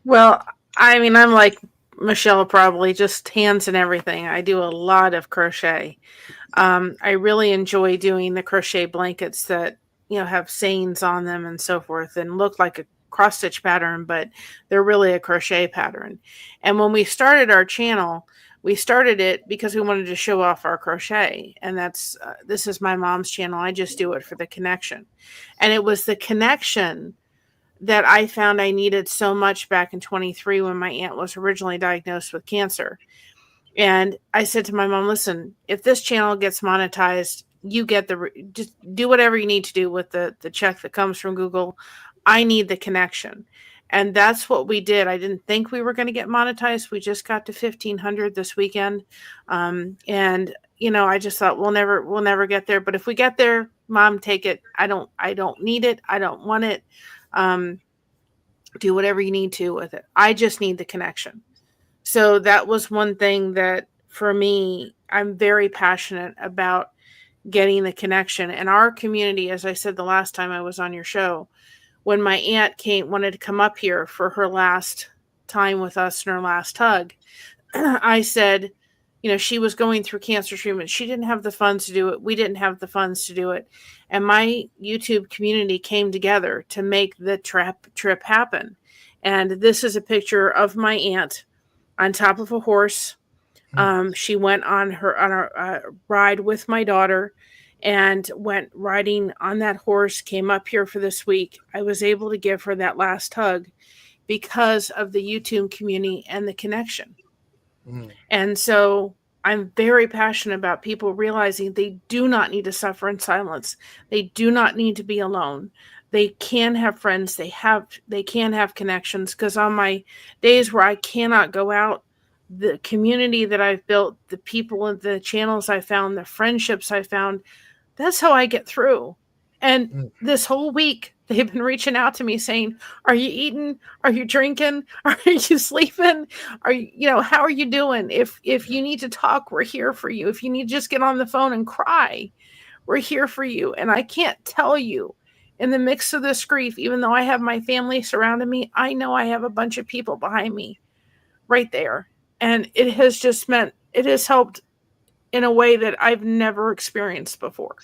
Speaker 4: Well, I mean, I'm like Michelle, probably just hands and everything. I do a lot of crochet. I really enjoy doing the crochet blankets that have sayings on them and so forth, and look like a cross stitch pattern, but they're really a crochet pattern. And when we started our channel, we started it because we wanted to show off our crochet, and that's this is my mom's channel. I just do it for the connection, and it was the connection that I found I needed so much back in 23 when my aunt was originally diagnosed with cancer. And I said to my mom, listen, if this channel gets monetized, you get just do whatever you need to do with the check that comes from Google. I need the connection. And that's what we did. I didn't think we were going to get monetized. We just got to 1,500 this weekend. And I just thought we'll never get there. But if we get there, Mom, take it. I don't need it. I don't want it. Um, do whatever you need to with it. I just need the connection. So that was one thing that for me, I'm very passionate about getting the connection. And our community, as I said the last time I was on your show, when my aunt wanted to come up here for her last time with us in her last hug, I said, you know, she was going through cancer treatment. She didn't have the funds to do it. We didn't have the funds to do it. And my YouTube community came together to make the trip happen. And this is a picture of my aunt on top of a horse. She went on a ride with my daughter and went riding on that horse, came up here for this week. I was able to give her that last hug because of the YouTube community and the connection.
Speaker 1: Mm.
Speaker 4: And so I'm very passionate about people realizing they do not need to suffer in silence. They do not need to be alone. They can have friends. They can have connections, because on my days where I cannot go out, the community that I've built, the people and the channels I found, the friendships I found, that's how I get through. And
Speaker 1: Mm.
Speaker 4: this whole week, they've been reaching out to me saying, are you eating? Are you drinking? Are you sleeping? Are you, you know, how are you doing? If you need to talk, we're here for you. If you need to just get on the phone and cry, we're here for you. And I can't tell you, in the mix of this grief, even though I have my family surrounding me, I know I have a bunch of people behind me right there. And it has just meant, it has helped in a way that I've never experienced before.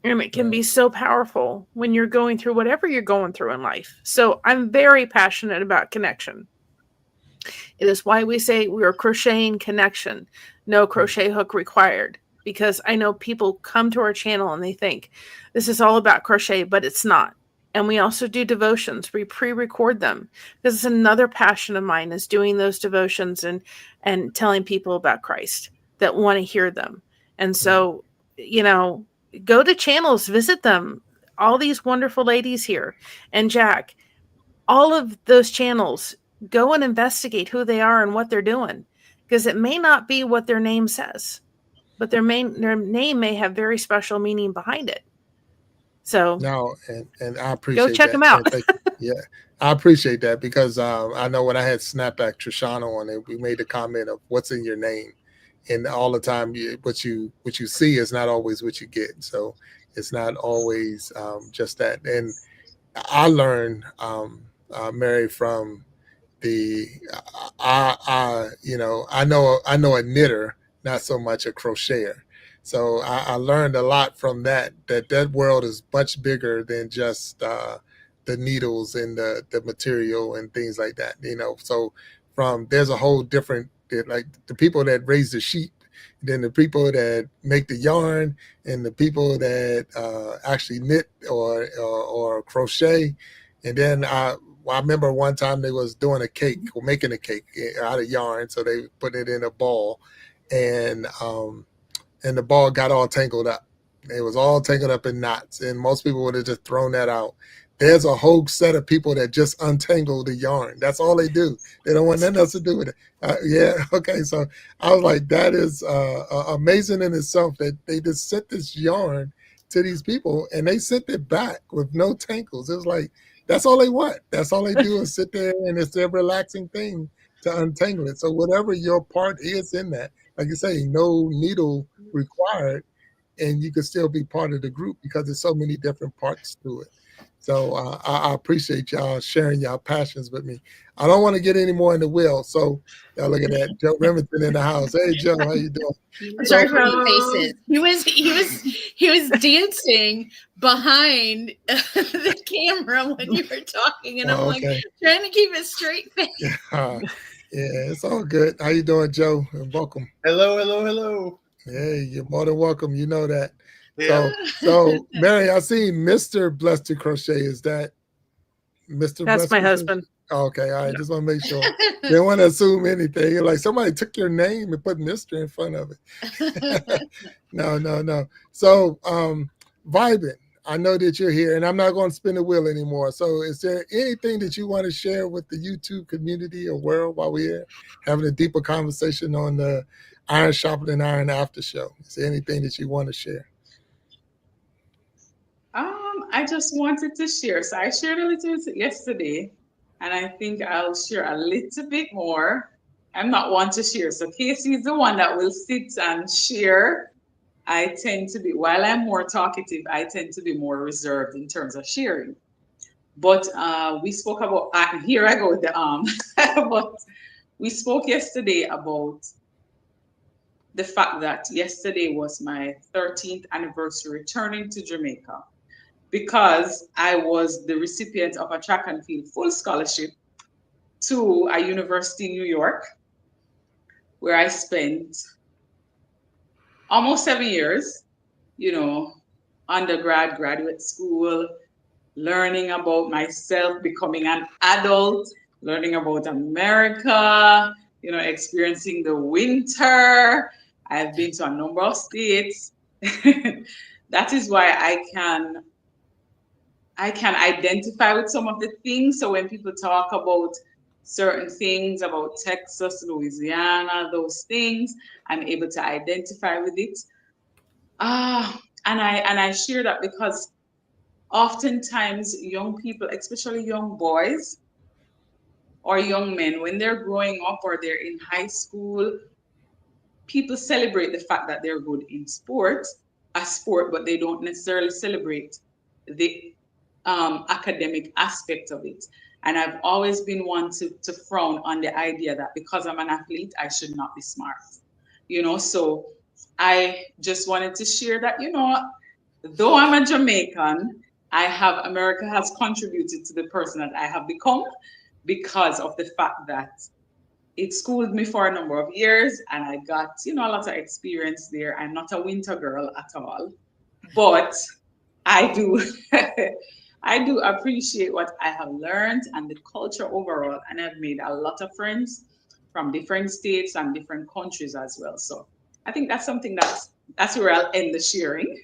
Speaker 4: And it can
Speaker 1: Right.
Speaker 4: be so powerful when you're going through whatever you're going through in life. So I'm very passionate about connection. It is why we say we are crocheting connection, no crochet hook required. Because I know people come to our channel and they think this is all about crochet, but it's not. And we also do devotions. We pre-record them, because it's another passion of mine, is doing those devotions and telling people about Christ that want to hear them. And so, you know, go to channels, visit them. All these wonderful ladies here, and Jack, all of those channels, go and investigate who they are and what they're doing, because it may not be what their name says, but their name may have very special meaning behind it. So
Speaker 1: No, and I
Speaker 4: go
Speaker 1: appreciate
Speaker 4: check
Speaker 1: that,
Speaker 4: them out.
Speaker 1: and thank you. Yeah, I appreciate that because I know when I had Snapback Trishana on it, we made the comment of what's in your name, and all the time what you see is not always what you get. So it's not always just that. And I learned, Mary, from the I know a knitter, not so much a crocheter. So I learned a lot from that world is much bigger than just the needles and the material and things like that. So from there's a whole different, like the people that raise the sheep, then the people that make the yarn, and the people that actually knit or crochet. And then I remember one time they was doing a cake or making a cake out of yarn, so they put it in a ball, and the ball got all tangled up. It was all tangled up in knots, and most people would have just thrown that out. There's a whole set of people that just untangle the yarn. That's all they do. They don't want nothing else to do with it. Yeah, okay. So I was like, that is amazing in itself that they just sent this yarn to these people, and they sent it back with no tangles. It was like, that's all they want. That's all they do is sit there, and it's their relaxing thing to untangle it. So whatever your part is in that, like you say, no needle required, and you can still be part of the group because there's so many different parts to it. So I appreciate y'all sharing y'all passions with me. I don't want to get any more in the wheel. So y'all look at that. Joe Remington in the house. Hey Joe, how you doing?
Speaker 2: I'm
Speaker 1: So
Speaker 2: sorry for the faces. He was dancing behind the camera when you were talking, and I'm like
Speaker 1: okay.
Speaker 2: trying to keep a straight face.
Speaker 1: Yeah, it's all good. How you doing, Joe? And welcome.
Speaker 6: Hello, hello, hello.
Speaker 1: Hey, you're more than welcome. You know that.
Speaker 6: Yeah.
Speaker 1: So Mary, I see Mr. Blessed to Crochet. Is that Mr.
Speaker 4: That's
Speaker 1: Blessed
Speaker 4: my
Speaker 1: to Crochet?
Speaker 4: husband.
Speaker 1: Oh, okay, all right. Just want to make sure. Didn't want to assume anything. You're like somebody took your name and put Mr. in front of it. No. So, Vibin, I know that you're here, and I'm not going to spin the wheel anymore. So, is there anything that you want to share with the YouTube community or world while we're here having a deeper conversation on the Iron Sharpening Iron After Show? Is there anything that you want to share?
Speaker 5: I just wanted to share. So I shared a little bit yesterday, and I think I'll share a little bit more. I'm not one to share. So Casey is the one that will sit and share. I tend to be, while I'm more talkative, I tend to be more reserved in terms of sharing. But we spoke about, here I go with the but we spoke yesterday about the fact that yesterday was my 13th anniversary returning to Jamaica, because I was the recipient of a track and field full scholarship to a university in New York, where I spent almost 7 years, you know, undergrad, graduate school, learning about myself, becoming an adult, learning about America, you know, experiencing the winter. I've been to a number of states. That is why I can identify with some of the things. So when people talk about certain things about Texas, Louisiana, those things, I'm able to identify with it. And I share that because oftentimes young people, especially young boys or young men, when they're growing up or they're in high school, people celebrate the fact that they're good in a sport, but they don't necessarily celebrate the academic aspect of it. And I've always been one to frown on the idea that because I'm an athlete, I should not be smart. You know, so I just wanted to share that, you know, though I'm a Jamaican, America has contributed to the person that I have become because of the fact that it schooled me for a number of years and I got, you know, a lot of experience there. I'm not a winter girl at all, but I do I do appreciate what I have learned and the culture overall, and I've made a lot of friends from different states and different countries as well. So I think that's something that's where I'll end the sharing.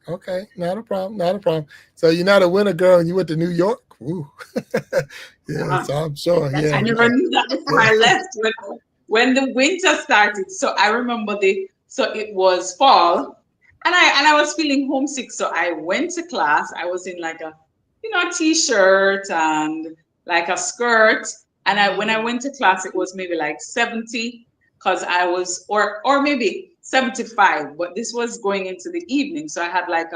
Speaker 1: Okay, not a problem, not a problem. So you're not a winter girl and you went to New York? Woo. Yeah,
Speaker 5: Uh-huh.
Speaker 1: so I'm sure.
Speaker 5: I
Speaker 1: Yeah,
Speaker 5: never knew that before
Speaker 1: yeah.
Speaker 5: I left when the winter started. So I remember so it was fall and I was feeling homesick. So I went to class. I was in like a, you know, a t-shirt and like a skirt. And when I went to class, it was maybe like 70 because I was, or maybe 75, but this was going into the evening. So I had like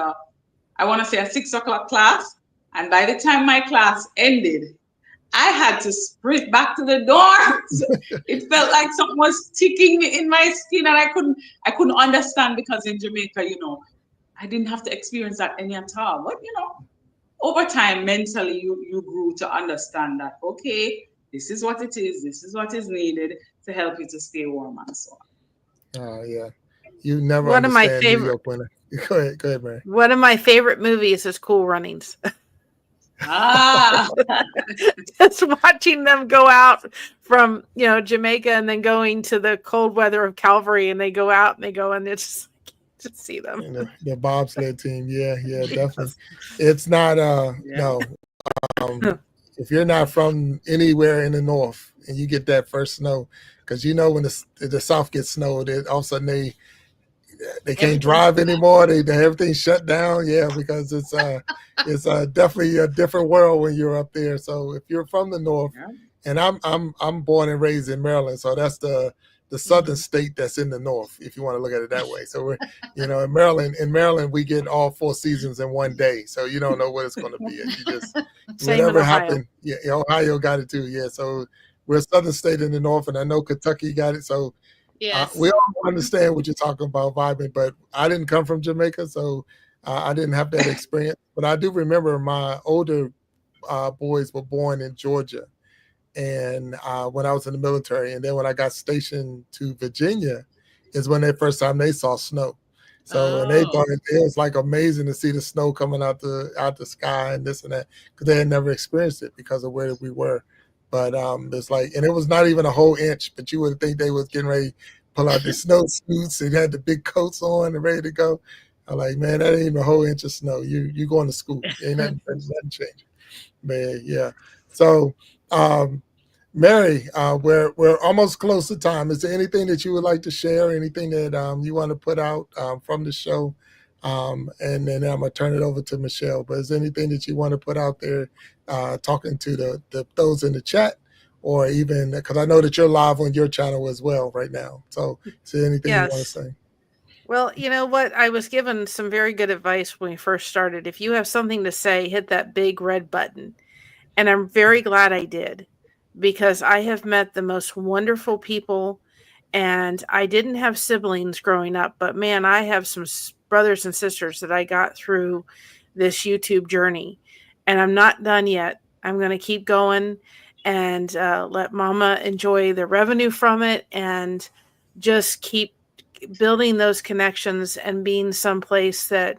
Speaker 5: I want to say a 6 o'clock class. And by the time my class ended, I had to sprint back to the door. It felt like something was sticking me in my skin, and I couldn't understand because in Jamaica, you know, I didn't have to experience that any at all. But you know, over time, mentally, you grew to understand that okay, this is what it is. This is what is needed to help you to stay warm and so on.
Speaker 1: Oh, yeah. You never
Speaker 4: One of my
Speaker 1: understand New
Speaker 4: favorite
Speaker 1: York winter. Go ahead, Mary.
Speaker 4: one of my favorite movies is Cool Runnings.
Speaker 5: Ah,
Speaker 4: Just watching them go out from, you know, Jamaica and then going to the cold weather of Calvary, and they go out and they go and it's just see them.
Speaker 1: And the bobsled team. Yeah, yeah, definitely.
Speaker 4: Yes.
Speaker 1: It's not
Speaker 5: yeah.
Speaker 1: no. If you're not from anywhere in the north and you get that first snow, because you know when the south gets snowed, all of a sudden they can't
Speaker 2: Everything's
Speaker 1: drive anymore. They everything's shut down. Yeah, because it's definitely a different world when you're up there. So if you're from the north,
Speaker 5: Yeah.
Speaker 1: and I'm born and raised in Maryland, so that's the southern state that's in the north, if you want to look at it that way. So we're, you know, in Maryland we get all 4 seasons in one day. So you don't know what it's going to be. You just
Speaker 4: Same in
Speaker 1: whatever
Speaker 4: Ohio.
Speaker 1: happened. Yeah, Ohio got it too. Yeah, so we're a southern state in the north, and I know Kentucky got it. So
Speaker 2: Yes.
Speaker 1: we all understand what you're talking about, vibing, but I didn't come from Jamaica, so I didn't have that experience. But I do remember my older boys were born in Georgia, and when I was in the military, and then when I got stationed to Virginia, is when the first time they saw snow. So and they
Speaker 2: Oh.
Speaker 1: thought it was like amazing to see the snow coming out the sky and this and that, because they had never experienced it because of where we were. But it's like, and it was not even a whole inch, but you would think they was getting ready to pull out the snow suits and had the big coats on and ready to go. I'm like, man, that ain't even a whole inch of snow. You going to school. Ain't nothing changing. Man, yeah. So Mary, we're almost close to time. Is there anything that you would like to share? Anything that you want to put out from the show? And then I'm gonna turn it over to Michelle. But is there anything that you want to put out there, talking to the those in the chat, or even because I know that you're live on your channel as well right now. So is there anything you want to
Speaker 4: Yes.
Speaker 1: say?
Speaker 4: Well, you know what? I was given some very good advice when we first started. If you have something to say, hit that big red button. And I'm very glad I did, because I have met the most wonderful people. And I didn't have siblings growing up, but man, I have some brothers and sisters that I got through this YouTube journey. And I'm not done yet. I'm going to keep going and let mama enjoy the revenue from it, and just keep building those connections and being someplace that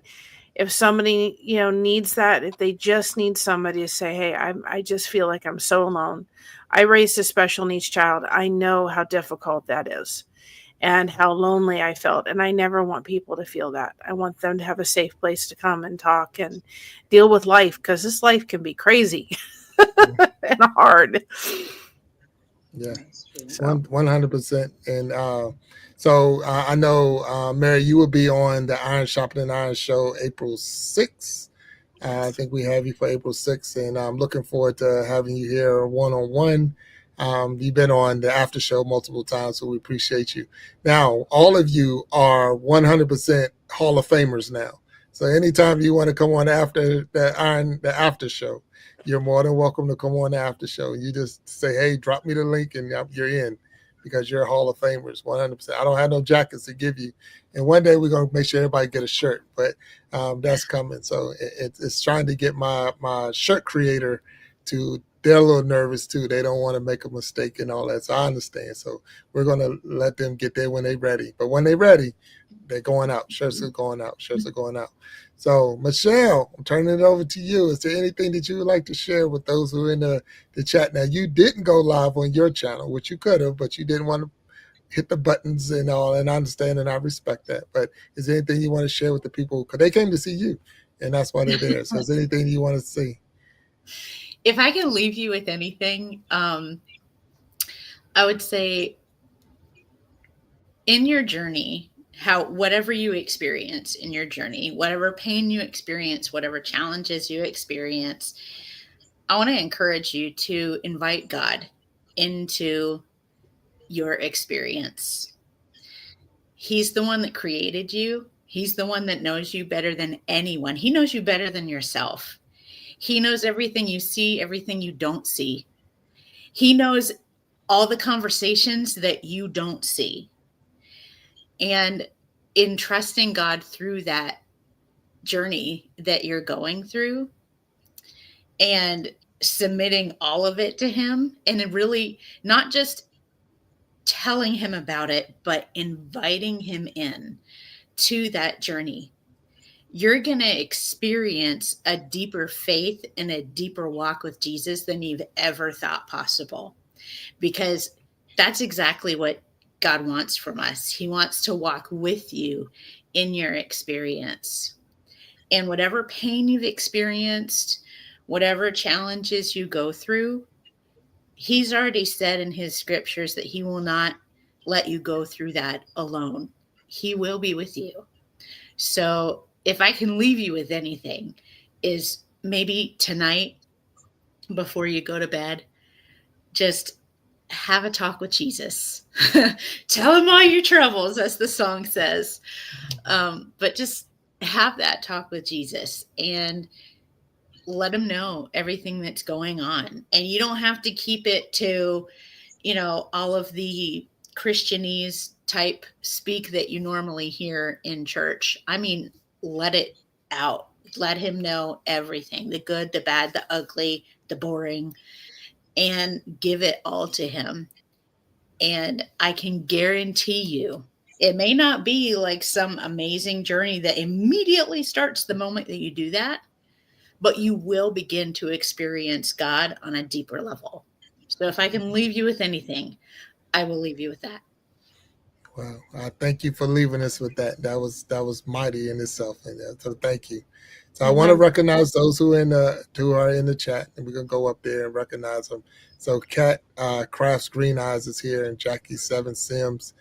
Speaker 4: if somebody, needs that, if they just need somebody to say, hey, I just feel like I'm so alone. I raised a special needs child. I know how difficult that is and how lonely I felt. And I never want people to feel that. I want them to have a safe place to come and talk and deal with life, because this life can be crazy and hard.
Speaker 1: Yeah,
Speaker 5: That's true.
Speaker 4: So
Speaker 1: 100%. And so I know, Mary, you will be on the Iron Sharpening Iron show April 6th. I think we have you for April 6th, and I'm looking forward to having you here one-on-one. You've been on the after show multiple times, so we appreciate you. Now, all of you are 100% Hall of Famers now. So anytime you want to come on after the after show, you're more than welcome to come on the after show. You just say, hey, drop me the link, and you're in, because you're Hall of Famers, 100%. I don't have no jackets to give you. And one day we're going to make sure everybody get a shirt, but that's coming. So it's trying to get my shirt creator to, they're a little nervous too. They don't want to make a mistake and all that. So I understand. So we're going to let them get there when they're ready. But when they're ready, they're going out. Shirts are going out. Shirts are going out. So Michelle, I'm turning it over to you. Is there anything that you would like to share with those who are in the chat? Now, you didn't go live on your channel, which you could have, but you didn't want to hit the buttons and all, and I understand and I respect that. But is there anything you want to share with the people? Because they came to see you, and that's why they're there. So is there anything you want to see?
Speaker 2: If I can leave you with anything, I would say in your journey, whatever you experience in your journey, whatever pain you experience, whatever challenges you experience, I want to encourage you to invite God into your experience. He's the one that created you. He's the one that knows you better than anyone. He knows you better than yourself. He knows everything you see, everything you don't see. He knows all the conversations that you don't see. And in trusting God through that journey that you're going through and submitting all of it to Him, and really not just telling Him about it, but inviting Him in to that journey, you're going to experience a deeper faith and a deeper walk with Jesus than you've ever thought possible. Because that's exactly what God wants from us. He wants to walk with you in your experience. And whatever pain you've experienced, whatever challenges you go through, He's already said in His scriptures that He will not let you go through that alone. He will be with you. So if I can leave you with anything, is maybe tonight before you go to bed, just have a talk with Jesus. Tell Him all your troubles, as the song says. But just have that talk with Jesus and let Him know everything that's going on. And you don't have to keep it to, all of the Christianese type speak that you normally hear in church. I mean, let it out. Let Him know everything, the good, the bad, the ugly, the boring, and give it all to Him. And I can guarantee you, it may not be like some amazing journey that immediately starts the moment that you do that, but you will begin to experience God on a deeper level. So if I can leave you with anything, I will leave you with that.
Speaker 1: Well, I thank you for leaving us with that. That was mighty in itself, and so thank you. So I want to recognize those who are in the chat, and we're gonna go up there and recognize them. So Kat Crafts Green Eyes is here, and Jackie Seven Sims,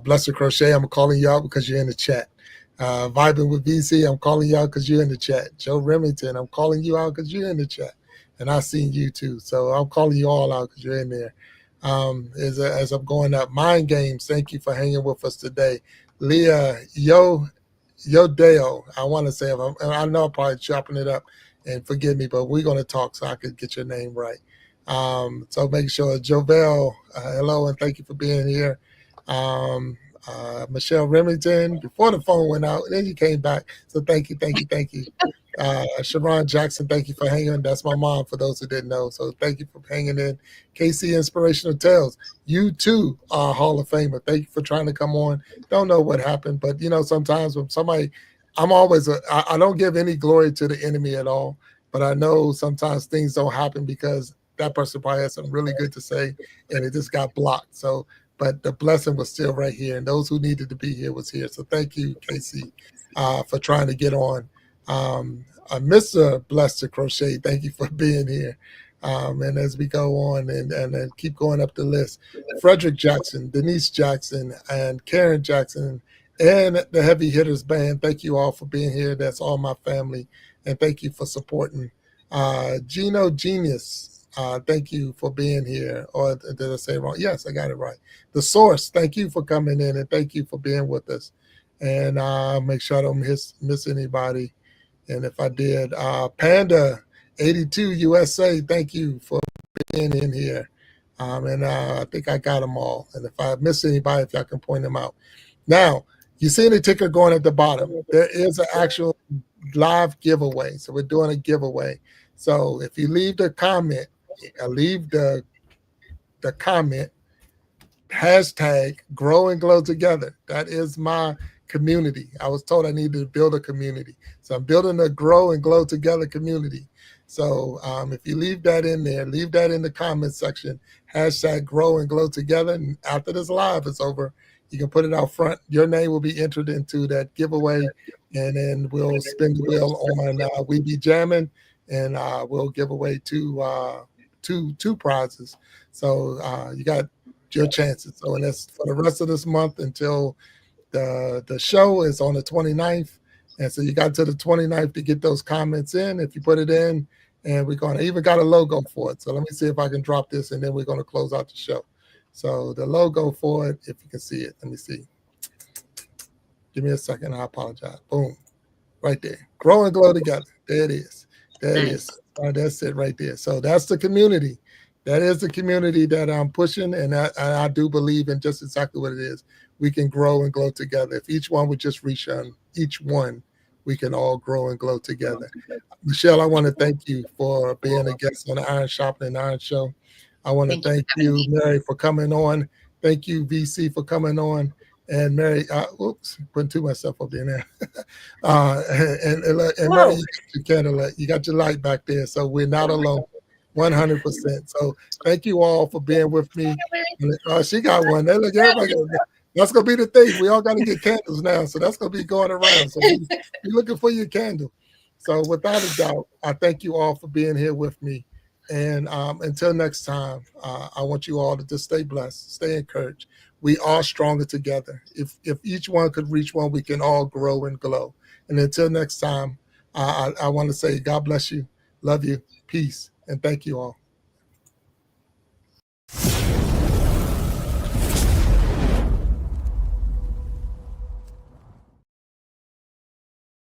Speaker 1: Blessed Crochet. I'm calling you out because you're in the chat. Vibing with VC, I'm calling you out because you're in the chat. Joe Remington, I'm calling you out because you're in the chat, and I seen you too. So I'm calling you all out because you're in there. As I'm going up, Mind Games, thank you for hanging with us today. Leah Dale. I want to say, and I know I'm probably chopping it up, and forgive me, but we're going to talk so I could get your name right. So make sure, Jovel, hello, and thank you for being here. Michelle Remington, before the phone went out, and then you came back. So thank you, thank you, thank you. Sharon Jackson, thank you for hanging. That's my mom, for those who didn't know. So thank you for hanging in. KC Inspirational Tales, you too are a Hall of Famer. Thank you for trying to come on. Don't know what happened, but sometimes when somebody, I don't give any glory to the enemy at all, but I know sometimes things don't happen because that person probably had something really good to say and it just got blocked. So, but the blessing was still right here, and those who needed to be here was here. So thank you, Casey, for trying to get on. Mr. Blessed to Crochet, thank you for being here. And as we go on and keep going up the list, Frederick Jackson, Denise Jackson, and Karen Jackson, and the Heavy Hitters Band, thank you all for being here. That's all my family, and thank you for supporting. Gino Genius, thank you for being here. Or did I say it wrong? Yes, I got it right. The Source, thank you for coming in, and thank you for being with us. And make sure I don't miss anybody. And if I did, Panda 82 USA, thank you for being in here. And I think I got them all. And if I miss anybody, if y'all can point them out. Now, you see the ticker going at the bottom. There is an actual live giveaway. So we're doing a giveaway. So if you leave the comment, leave the comment, hashtag grow and glow together. That is my community. I was told I needed to build a community. So I'm building a grow and glow together community. So if you leave that in there, leave that in the comment section, hashtag grow and glow together. And after this live is over, you can put it out front. Your name will be entered into that giveaway. And then we'll spin the wheel on We Be Jamming, and we'll give away two prizes. So you got your chances. So, and that's for the rest of this month until the show is on the 29th. And so you got to the 29th to get those comments in. If you put it in, and we're going to even got a logo for it. So let me see if I can drop this, and then we're going to close out the show. So the logo for it, if you can see it, let me see. Give me a second. I apologize. Boom. Right there. Grow and glow together. There it is. There it is. That's it right there. So that's the community. That is the community that I'm pushing, and I do believe in just exactly what it is. We can grow and glow together. If each one would just reach on each one, we can all grow and glow together. Michelle, I want to thank you for being a guest on the Iron Sharpening Iron Show. I want to thank you, Mary, for coming on. Thank you, VC, for coming on. And Mary, oops, putting too much stuff up there now. And Mary, you got your light back there, so we're not alone. 100%. So thank you all for being with me. She got one. They look, everybody got one. That's gonna be the thing. We all got to get candles now, so that's gonna be going around. So be looking for your candle. So without a doubt, I thank you all for being here with me. And until next time, I want you all to just stay blessed, stay encouraged. We are stronger together. If each one could reach one, we can all grow and glow. And until next time, I want to say God bless you, love you, peace, and thank you all.